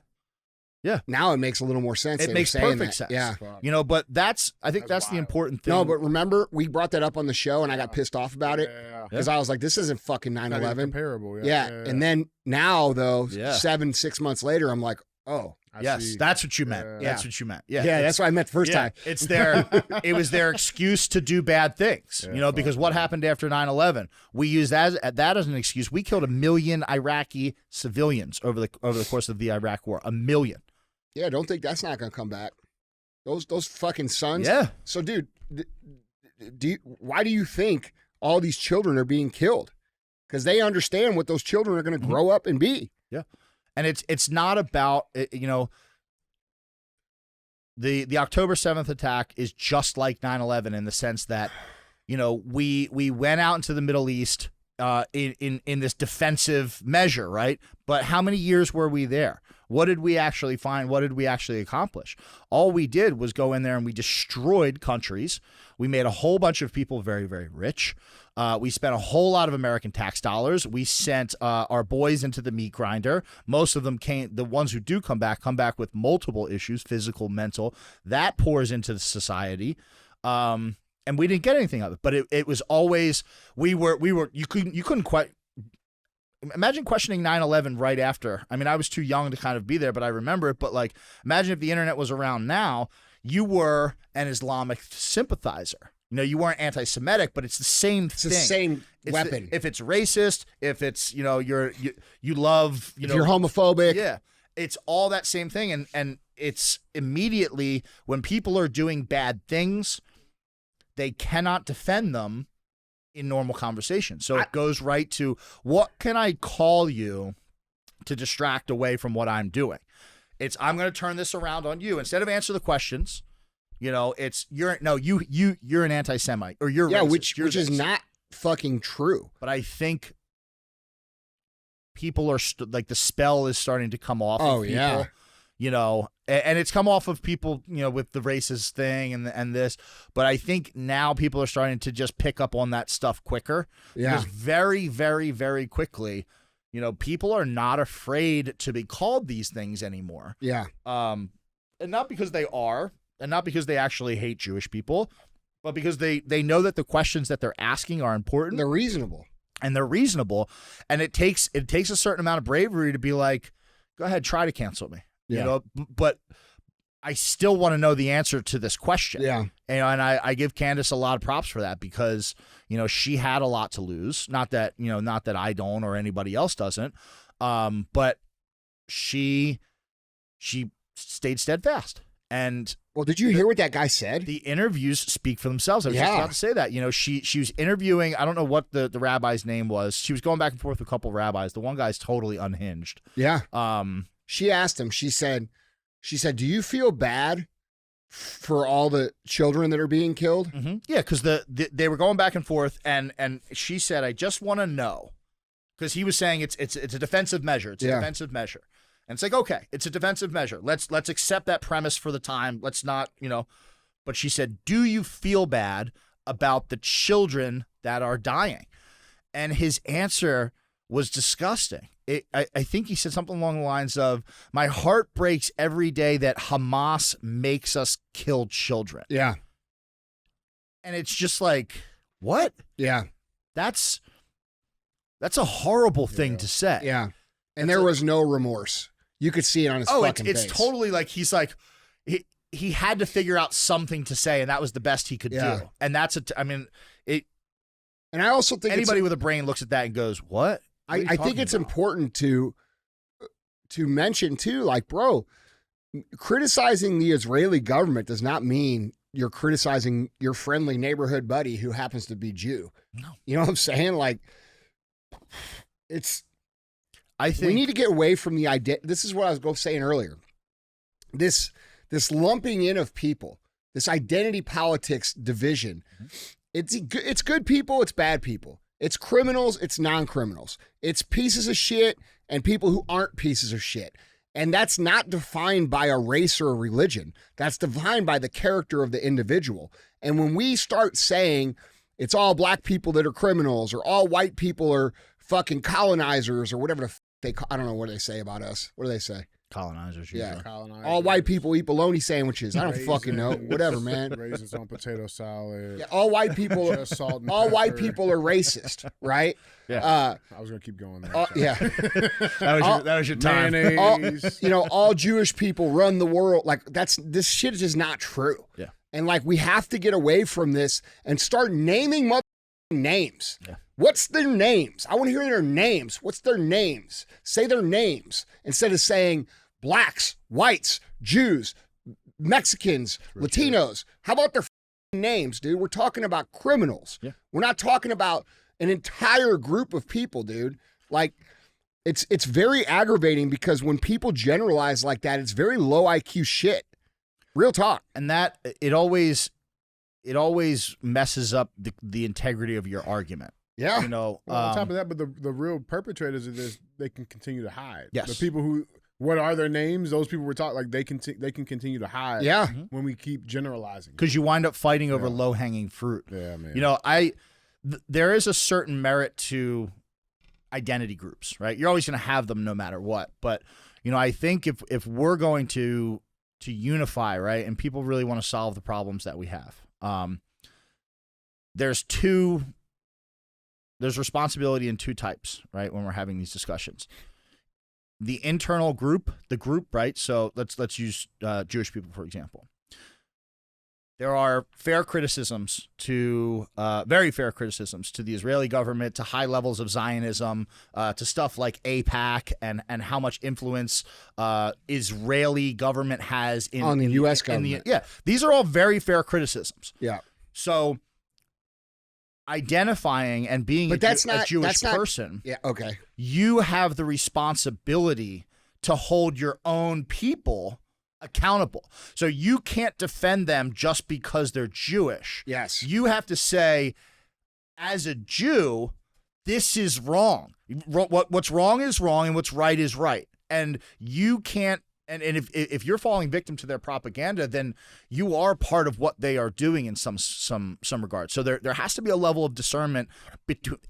Now it makes a little more sense. It makes perfect sense. Yeah. But I think that's the important thing. No, but remember we brought that up on the show and I got pissed off about it because I was like, this isn't fucking 9/11. Comparable. Yeah. And then now though, 6 months later, I'm like, oh. That's what you meant. That's what you meant. Yeah, that's what I meant the first time. It's it was their excuse to do bad things, because what happened after 9/11? We used that as an excuse. We killed 1 million Iraqi civilians over the course of the Iraq War. 1 million. Yeah, don't think that's not going to come back. Those fucking sons. Yeah. So, dude, why do you think all these children are being killed? Because they understand what those children are going to grow up and be. Yeah. And it's not about, the October 7th attack is just like 9/11 in the sense that, we went out into the Middle East in this defensive measure, right? But how many years were we there? What did we actually find? What did we actually accomplish? All we did was go in there and we destroyed countries. We made a whole bunch of people very, very rich. We spent a whole lot of American tax dollars. We sent our boys into the meat grinder. Most of them the ones who do come back with multiple issues, physical, mental. That pours into the society. And we didn't get anything of it. But it was always, you couldn't quite. Imagine questioning 9/11 right after. I mean, I was too young to kind of be there, but I remember it. But like, imagine if the internet was around now, you were an Islamic sympathizer. You know, you weren't anti-Semitic, but it's the same thing. It's the same weapon. If it's racist, if it's, you know, you love, you if know, you're homophobic. Yeah. It's all that same thing. And it's immediately when people are doing bad things, they cannot defend them in normal conversation. So it goes right to, what can I call you to distract away from what I'm doing? I'm going to turn this around on you. Instead of answer the questions, you know, you're an anti-Semite, or you're racist, which is not fucking true. But I think people are like, the spell is starting to come off of people. Yeah. You know, and it's come off of people, you know, with the racist thing and this, but I think now people are starting to just pick up on that stuff quicker. Yeah. Because very, very, very quickly, you know, people are not afraid to be called these things anymore. Yeah. And not because they are, and not because they actually hate Jewish people, but because they know that the questions that they're asking are important. They're reasonable. And they're reasonable. And it takes a certain amount of bravery to be like, go ahead, try to cancel me. Yeah. You know, but I still want to know the answer to this question. Yeah. And I give Candace a lot of props for that, because, you know, she had a lot to lose. Not that I don't or anybody else doesn't. But she stayed steadfast. And well, did you hear what that guy said? The interviews speak for themselves. I was just about to say that. You know, she was interviewing, I don't know what the rabbi's name was. She was going back and forth with a couple rabbis. The one guy's totally unhinged. Yeah. She asked him, she said, do you feel bad for all the children that are being killed? Mm-hmm. Yeah, because they were going back and forth, and she said, I just want to know, because he was saying it's a defensive measure. It's a defensive measure. And it's like, okay, it's a defensive measure. Let's accept that premise for the time. Let's not, you know. But she said, do you feel bad about the children that are dying? And his answer was disgusting. I think he said something along the lines of, my heart breaks every day that Hamas makes us kill children. Yeah. And it's just like, what? Yeah. That's a horrible thing to say. Yeah. And there was no remorse. You could see it on his fucking face. It's totally like, he's like, he had to figure out something to say, and that was the best he could do. And that's and I also think anybody with a brain looks at that and goes, what? I think it's important to mention too, like, bro, criticizing the Israeli government does not mean you're criticizing your friendly neighborhood buddy who happens to be Jew. No. You know what I'm saying? Like, I think we need to get away from the idea. This is what I was saying earlier. This lumping in of people, this identity politics division. It's good people, it's bad people. It's criminals, it's non-criminals. It's pieces of shit and people who aren't pieces of shit. And that's not defined by a race or a religion. That's defined by the character of the individual. And when we start saying it's all black people that are criminals, or all white people are fucking colonizers, or whatever I don't know what they say about us. What do they say? Colonizers. Yeah. Colonizers. All white people eat bologna sandwiches. I don't fucking know. Whatever, man. Raisins on potato salad. Yeah, all white people. Just salt and all white pepper. people are racist, right? Yeah. I was gonna keep going there. Yeah. that was your time. Mayonnaise. All Jewish people run the world. Like, this shit is just not true. Yeah. And like, we have to get away from this and start naming names. Yeah. What's their names? I want to hear their names. What's their names? Say their names instead of saying blacks, whites, Jews, Mexicans, Latinos. How about their names, dude? We're talking about criminals. Yeah. We're not talking about an entire group of people, dude. Like, it's very aggravating, because when people generalize like that, it's very low IQ shit. Real talk. And that it always messes up the integrity of your argument. Yeah. You know, Well, on top of that, but the real perpetrators of this, they can continue to hide. Yes. The people who, what are their names? Those people we're talking, like they can continue to hide. Yeah. When we keep generalizing. because you wind up fighting over Yeah. low hanging fruit. Yeah, man. You know, there is a certain merit to identity groups, right? You're always going to have them no matter what. But, you know, I think if we're going to unify, right, and people really want to solve the problems that we have, there's responsibility in two types, right, when we're having these discussions. The internal group, right? So let's use Jewish people, for example. There are very fair criticisms to the Israeli government, to high levels of Zionism, to stuff like AIPAC and how much influence Israeli government has on the U.S. government. These are all very fair criticisms. Yeah. So identifying and being a Jewish person, Yeah. Okay. you have the responsibility to hold your own people accountable. So you can't defend them just because they're Jewish. Yes. You have to say, as a Jew, this is wrong. What's wrong is wrong, and what's right is right. And you can't. And if you're falling victim to their propaganda, then you are part of what they are doing in some regard. So there has to be a level of discernment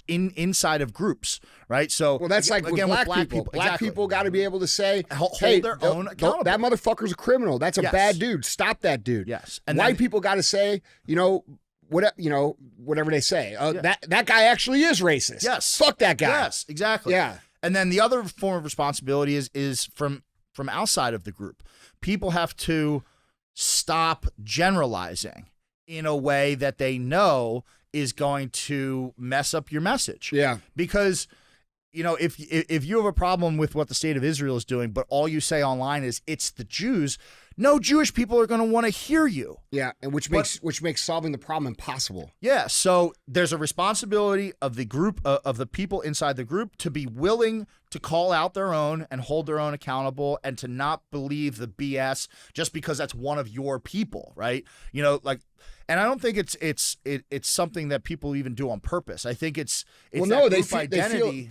inside of groups, right? So Well, that's like again, with black people. Black exactly. people got to be able to say, Hold hey, their own accountable. that motherfucker's a criminal. That's a Yes. bad dude. Stop that dude. Yes. And White then- people got to say, whatever they say. That guy actually is racist. Yes. Fuck that guy. Yes, exactly. Yeah. And then the other form of responsibility is from outside of the group. People have to stop generalizing in a way that they know is going to mess up your message. Yeah. Because, you know, if you have a problem with what the state of Israel is doing, but all you say online is it's the Jews, no Jewish people are going to want to hear you. Yeah, and which makes solving the problem impossible. Yeah, so there's a responsibility of the group, of the people inside the group, to be willing to call out their own and hold their own accountable, and to not believe the BS just because that's one of your people, right? You know, like, and I don't think it's something that people even do on purpose. I think it's Well, no, that they group feel, identity.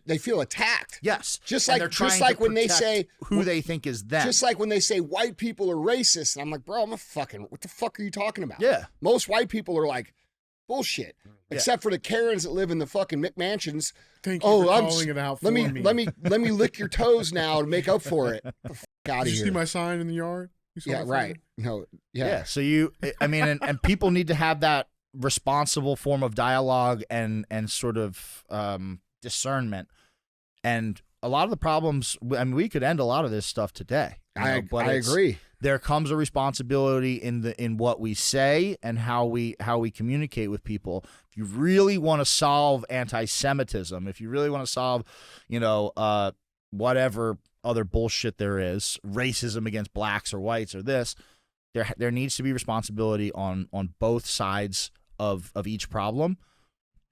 they feel attacked. Yes, Just and like- they're just trying like to when they protect say- who they think is them. Just like when they say white people are racist, and I'm like, bro, what the fuck are you talking about? Yeah. Most white people are like, bullshit. Except for the Karens that live in the fucking McMansions. Thank you for calling it out for let me. me lick your toes now to make up for it. Get the fuck out of Did you here. see my sign in the yard? You saw Yeah, my right. sign? No, Yeah. yeah. So and people need to have that responsible form of dialogue and sort of discernment. And a lot of the problems, I mean, we could end a lot of this stuff today. I but agree. There comes a responsibility in what we say and how we communicate with people. If you really want to solve anti-Semitism, if you really want to solve, whatever other bullshit there is, racism against blacks or whites or this, there needs to be responsibility on both sides of each problem,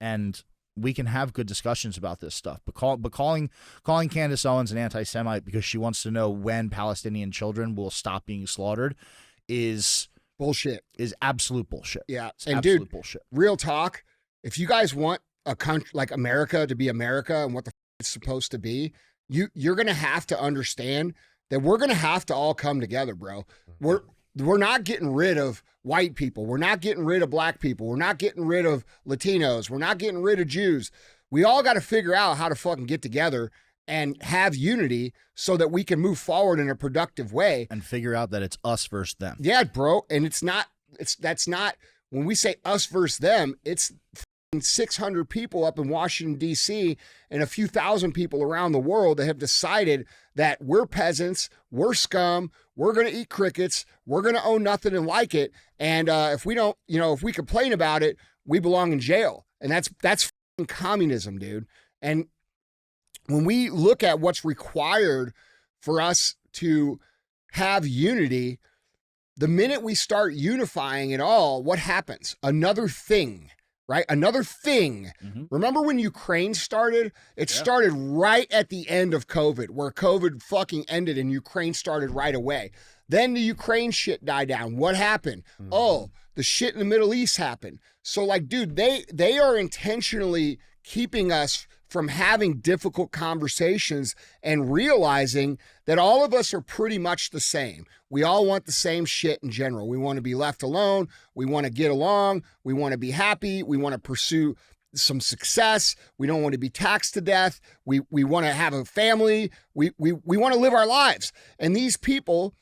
and we can have good discussions about this stuff. But calling Candace Owens an anti-Semite because she wants to know when Palestinian children will stop being slaughtered is Bullshit. Is absolute bullshit. Yeah. It's And absolute dude, bullshit. real talk, if you guys want a country like America to be America and what the it's supposed to be, you're going to have to understand that we're going to have to all come together, bro. We're not getting rid of white people. We're not getting rid of black people. We're not getting rid of Latinos. We're not getting rid of Jews. We all got to figure out how to fucking get together and have unity so that we can move forward in a productive way. And figure out that it's us versus them. Yeah, bro. And that's not, when we say us versus them, it's 600 people up in Washington, D.C., and a few thousand people around the world that have decided that we're peasants, we're scum, we're going to eat crickets, we're going to own nothing and like it. And if we don't, if we complain about it, we belong in jail. And that's f***ing communism, dude. And when we look at what's required for us to have unity, the minute we start unifying it all, what happens? Another thing right? Another thing. Remember when Ukraine started? It started right at the end of COVID, where COVID fucking ended and Ukraine started right away. Then the Ukraine shit died down. What happened? Oh, the shit in the Middle East happened. So like, dude, they are intentionally keeping us from having difficult conversations and realizing that all of us are pretty much the same. We all want the same shit in general. We want to be left alone. We want to get along. We want to be happy. We want to pursue some success. We don't want to be taxed to death. We want to have a family. We want to live our lives. And these people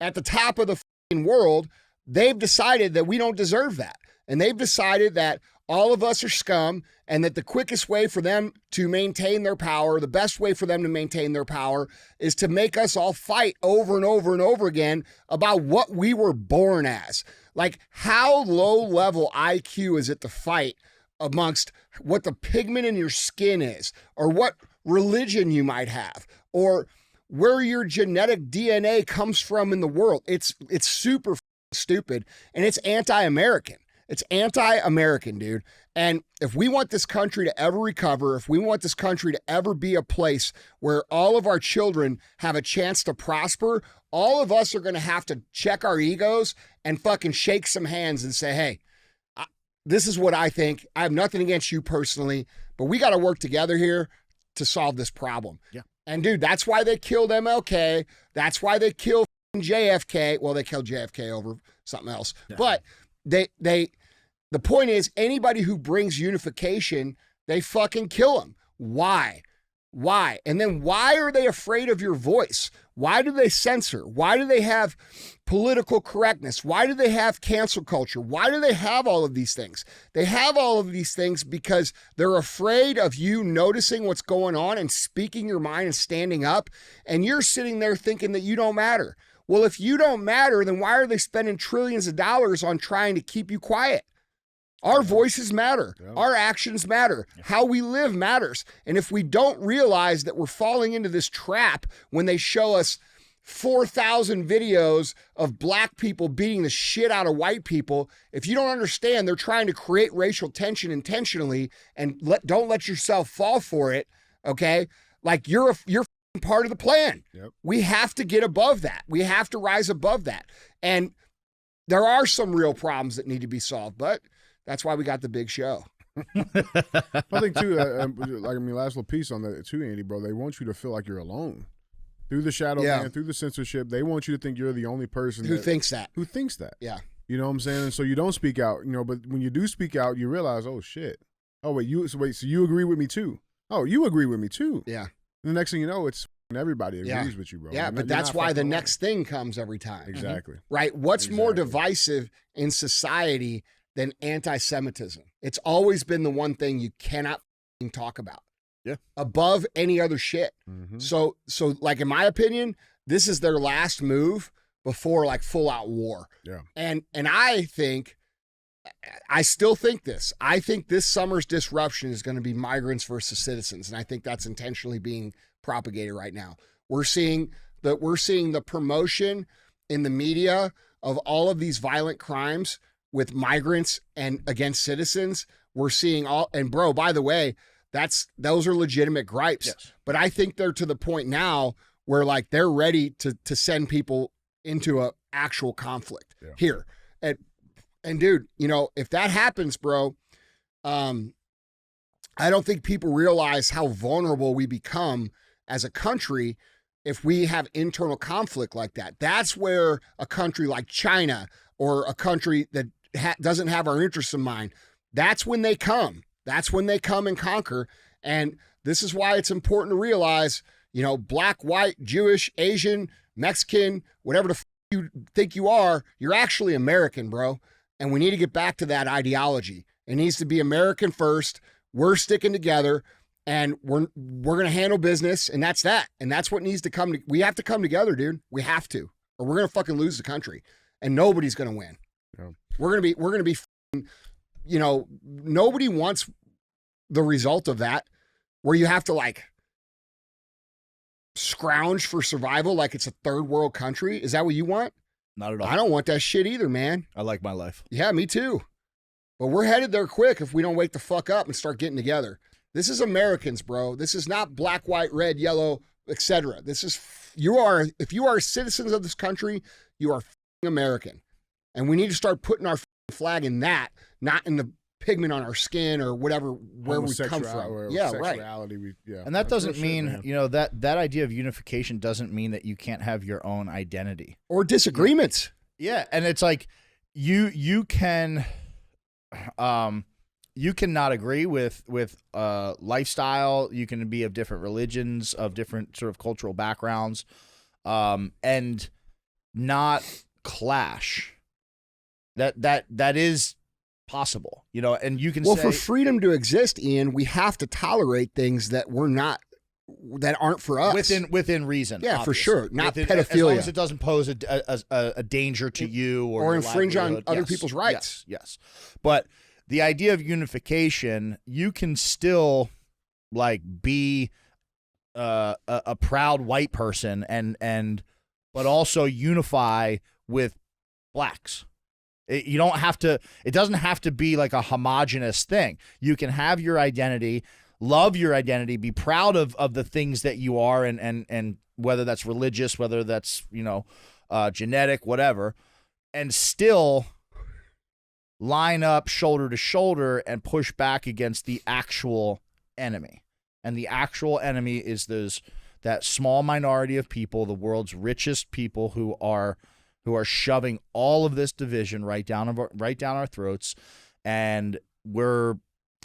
at the top of the fucking world, they've decided that we don't deserve that. And they've decided that all of us are scum, and that the quickest way for them to maintain their power, the best way for them to maintain their power, is to make us all fight over and over and over again about what we were born as. Like, how low level IQ is it to fight amongst what the pigment in your skin is, or what religion you might have, or where your genetic DNA comes from in the world? It's super stupid, and it's anti-American. It's anti-American, dude. And if we want this country to ever recover, if we want this country to ever be a place where all of our children have a chance to prosper, all of us are going to have to check our egos and fucking shake some hands and say, hey, this is what I think. I have nothing against you personally, but we got to work together here to solve this problem. Yeah. And dude, that's why they killed MLK. That's why they killed JFK. Well, they killed JFK over something else. Yeah. But the point is, anybody who brings unification, they fucking kill them. Why? And then why are they afraid of your voice? Why do they censor? Why do they have political correctness? Why do they have cancel culture? Why do they have all of these things? They have all of these things because they're afraid of you noticing what's going on and speaking your mind and standing up, and you're sitting there thinking that you don't matter. Well, if you don't matter, then why are they spending trillions of dollars on trying to keep you quiet? Our voices matter. Our actions matter. How we live matters. And if we don't realize that we're falling into this trap when they show us 4,000 videos of black people beating the shit out of white people, if you don't understand they're trying to create racial tension intentionally, and don't let yourself fall for it, okay? Like, you're part of the plan. Yep. We have to get above that. We have to rise above that. And there are some real problems that need to be solved, but that's why we got the big show. I think too, last little piece on that too, Andy, bro, they want you to feel like you're alone. Through the shadow ban, through the censorship, they want you to think you're the only person who thinks that. Yeah. You know what I'm saying? And so you don't speak out, but when you do speak out, you realize, oh shit. Oh wait, so you agree with me too. Oh, you agree with me too. Yeah. And the next thing you know, it's everybody agrees with you, bro. Yeah, but that's why the next thing comes every time. Exactly. Right? What's more divisive in society than anti-Semitism? It's always been the one thing you cannot talk about. Yeah. Above any other shit. So like, in my opinion, this is their last move before like full out war. Yeah. And I still think this. I think this summer's disruption is going to be migrants versus citizens, and I think that's intentionally being propagated right now. We're seeing the promotion in the media of all of these violent crimes with migrants and against citizens. We're seeing and bro, by the way, those are legitimate gripes. Yes. But I think they're to the point now where like they're ready to send people into a actual conflict here. And dude, if that happens, bro, I don't think people realize how vulnerable we become as a country if we have internal conflict like that. That's where a country like China, or a country that doesn't have our interests in mind, that's when they come. That's when they come and conquer. And this is why it's important to realize, black, white, Jewish, Asian, Mexican, whatever the you think you are, you're actually American, bro. And we need to get back to that ideology. It needs to be American first. We're sticking together, and we're going to handle business, and that's that. And that's what needs to come. We have to come together, dude. We have to, or we're going to fucking lose the country, and nobody's going to win. Yeah. We're going to be, nobody wants the result of that, where you have to like scrounge for survival like it's a third world country. Is that what you want? Not at all. I don't want that shit either, man. I like my life. Yeah, me too. But we're headed there quick if we don't wake the fuck up and start getting together. This is Americans, bro. This is not black, white, red, yellow, etc. This is if you are citizens of this country, you are American. And we need to start putting our flag in that, not in the pigment on our skin or whatever, where we come from. Yeah, right. And that doesn't mean, that idea of unification doesn't mean that you can't have your own identity. Or disagreements. Yeah, and it's like you can not agree with lifestyle. You can be of different religions, of different sort of cultural backgrounds, and not clash. That is possible, and you can say, for freedom to exist, Ian, we have to tolerate things that aren't for us within reason. Yeah, obviously. for sure. Not pedophilia, as long as it doesn't pose a danger to you or infringe on livelihood. other people's rights. Yes. But the idea of unification, you can still be a proud white person but also unify with blacks. It doesn't have to be like a homogenous thing. You can have your identity, love your identity, be proud of the things that you are, and whether that's religious, whether that's, genetic, whatever, and still line up shoulder to shoulder and push back against the actual enemy. And the actual enemy is that small minority of people, the world's richest people who are shoving all of this division right down our throats, and we're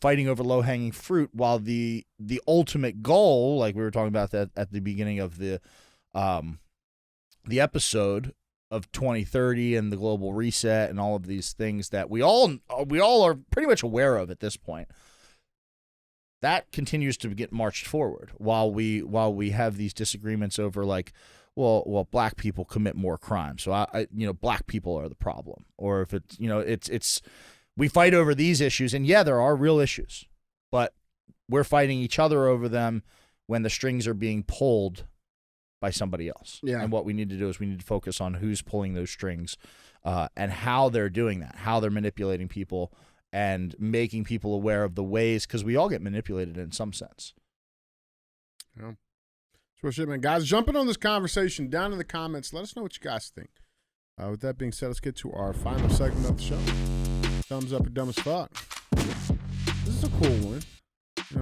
fighting over low-hanging fruit while the ultimate goal, like we were talking about that at the beginning of the episode, of 2030 and the global reset and all of these things that we all are pretty much aware of at this point, that continues to get marched forward while we have these disagreements over well, black people commit more crime, so I black people are the problem. Or if it's, it's we fight over these issues, and yeah, there are real issues, but we're fighting each other over them when the strings are being pulled by somebody else. Yeah. And what we need to do is we need to focus on who's pulling those strings, and how they're doing that, how they're manipulating people and making people aware of the ways, because we all get manipulated in some sense. Yeah. So, man, guys, jumping on this conversation down in the comments. Let us know what you guys think. With that being said, let's get to our final segment of the show. Thumbs up or dumb as fuck. This is a cool one.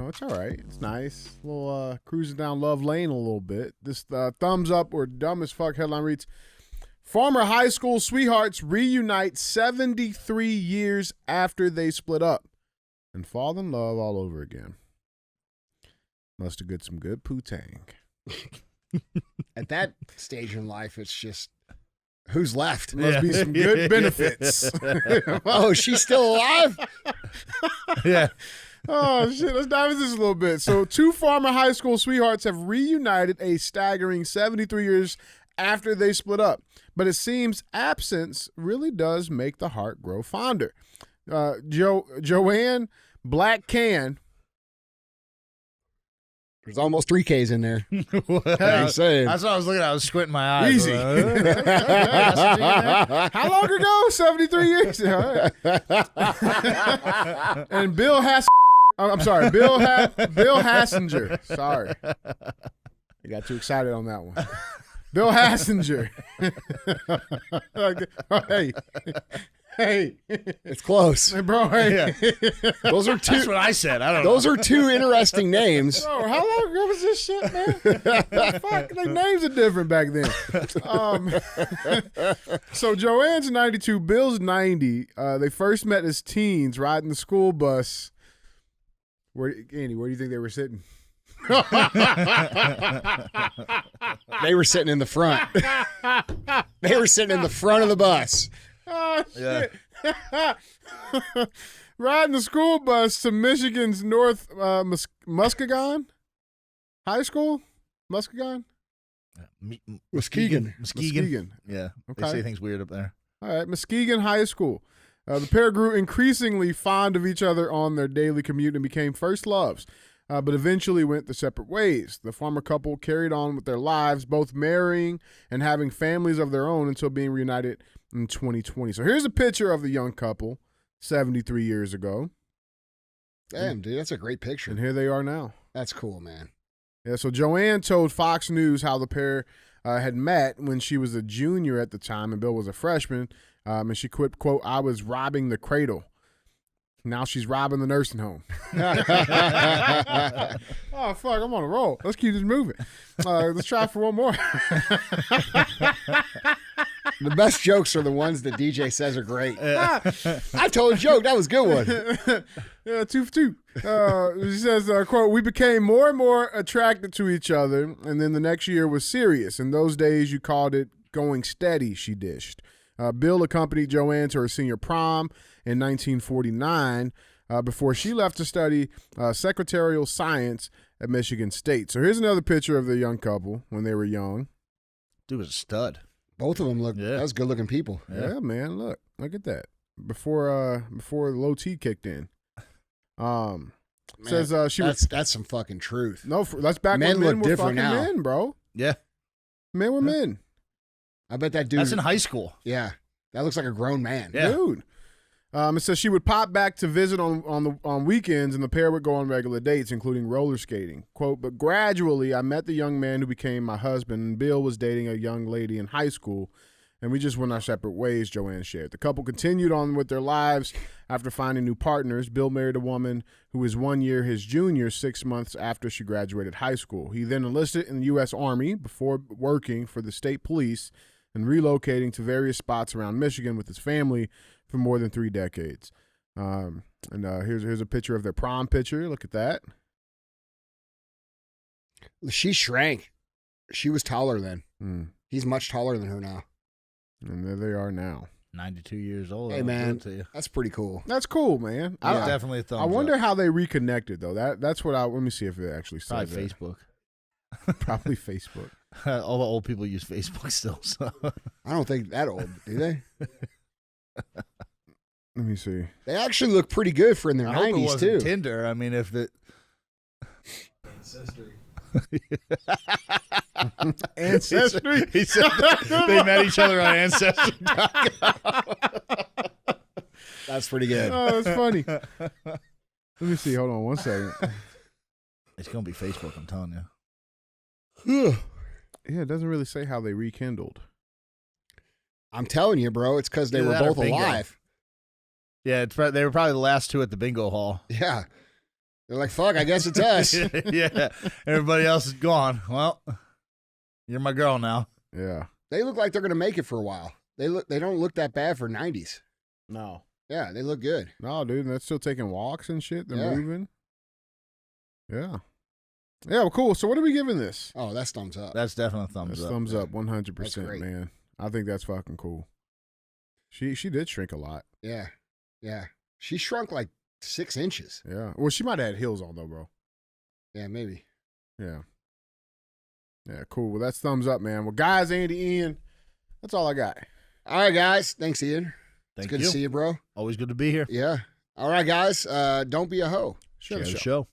It's all right. It's nice. A little cruising down love lane a little bit. This thumbs up or dumb as fuck headline reads, former high school sweethearts reunite 73 years after they split up and fall in love all over again. Must have got some good poutang. At that stage in life, it's just, who's left? Must be some good benefits. Oh, she's still alive? Yeah. Oh, shit. Let's dive into this a little bit. So, two former high school sweethearts have reunited a staggering 73 years after they split up. But it seems absence really does make the heart grow fonder. Joanne Black Can. There's almost 3 Ks in there. That's what I was looking at. I was squinting my eyes. Easy. How long ago? 73 years. All right. And Bill Hassinger. Sorry. I got too excited on that one. Bill Hassinger. Hey. It's close. Hey, bro, hey. Yeah. Those are two. That's what I said. I don't know. Those are 2 interesting names. Bro, how long ago was this shit, man? Fuck, their names are different back then. So Joanne's 92, Bill's 90. They first met as teens riding the school bus. Andy, where do you think they were sitting? They were sitting in the front. They were sitting in the front of the bus. Oh, shit. Yeah. Riding the school bus to Michigan's North Muskegon High School? Muskegon? Muskegon. Yeah. Okay. They say things weird up there. All right, Muskegon High School. The pair grew increasingly fond of each other on their daily commute and became first loves, but eventually went their separate ways. The former couple carried on with their lives, both marrying and having families of their own until being reunited in 2020. So here's a picture of the young couple. 73 years ago. Damn, dude, that's a great picture. And here they are now. That's cool, man. Yeah, so Joanne told Fox News how the pair had met when she was a junior at the time and Bill was a freshman. And she quit, quote, "I was robbing the cradle." Now she's robbing the nursing home. Oh, fuck, I'm on a roll. Let's keep this moving. Let's try for one more. The best jokes are the ones that DJ says are great. I told a joke. That was a good one. Yeah, 2 for 2. She says, quote, "We became more and more attracted to each other, and then the next year was serious. In those days, you called it going steady," she dished. Bill accompanied Joanne to her senior prom in 1949 before she left to study secretarial science at Michigan State. So here's another picture of the young couple when they were young. Dude was a stud. Both of them look. Yeah. That was good-looking people. Yeah, man, look at that. Before low T kicked in. Man, Says she was that's some fucking truth. no. That's back Men when men look were different fucking now. men, bro. Yeah. Men were men, I bet that dude. That's in high school. Yeah, that looks like a grown man. Yeah. dude. It says she would pop back to visit on weekends, and the pair would go on regular dates, including roller skating. Quote, "But gradually, I met the young man who became my husband, and Bill was dating a young lady in high school, and we just went our separate ways," Joanne shared. The couple continued on with their lives after finding new partners. Bill married a woman who was 1 year his junior 6 months after she graduated high school. He then enlisted in the U.S. Army before working for the state police and relocating to various spots around Michigan with his family for more than 3 decades. Here's a picture of their prom picture. Look at that. She shrank. She was taller then. Mm. He's much taller than her now. And there they are now. 92 years old. Hey, I'll give man, it to you. that's pretty cool. That's cool, man. Yeah, I definitely a thumbs I wonder up. how they reconnected though. That's what let me see if it actually says Probably that. Facebook. Probably Facebook. All the old people use Facebook still. So I don't think that old, do they? Let me see. They actually look pretty good for in their I hope it 90s wasn't too. Tinder. I mean, if it Ancestry. he said they met each other on Ancestry. That's pretty good. Oh, that's funny. Let me see. Hold on one second. It's gonna be Facebook. I'm telling you. Yeah, it doesn't really say how they rekindled. I'm telling you, bro, it's because they Either were that or both bingo. alive. Yeah, they were probably the last two at the bingo hall. Yeah. They're like, fuck, I guess it's us. Yeah, everybody else is gone. Well, you're my girl now. Yeah. They look like they're gonna make it for a while. They don't look that bad for 90s. No. Yeah, they look good. No, dude, they're still taking walks and shit. They're Yeah. moving. Yeah. Yeah, well, cool. So what are we giving this? Oh, that's thumbs up. That's definitely a thumbs That's up. thumbs up, That's 100%, great. man. I think that's fucking cool. She did shrink a lot. Yeah. Yeah. She shrunk like 6 inches. Yeah. Well, she might have had heels on though, bro. Yeah, maybe. Yeah. Yeah, cool. Well, that's thumbs up, man. Well, guys, Andy, Ian, that's all I got. All right, guys. Thanks, Ian. Thank It's good you. to see you, bro. Always good to be here. Yeah. All right, guys. Don't be a hoe. Share the Share the show. show.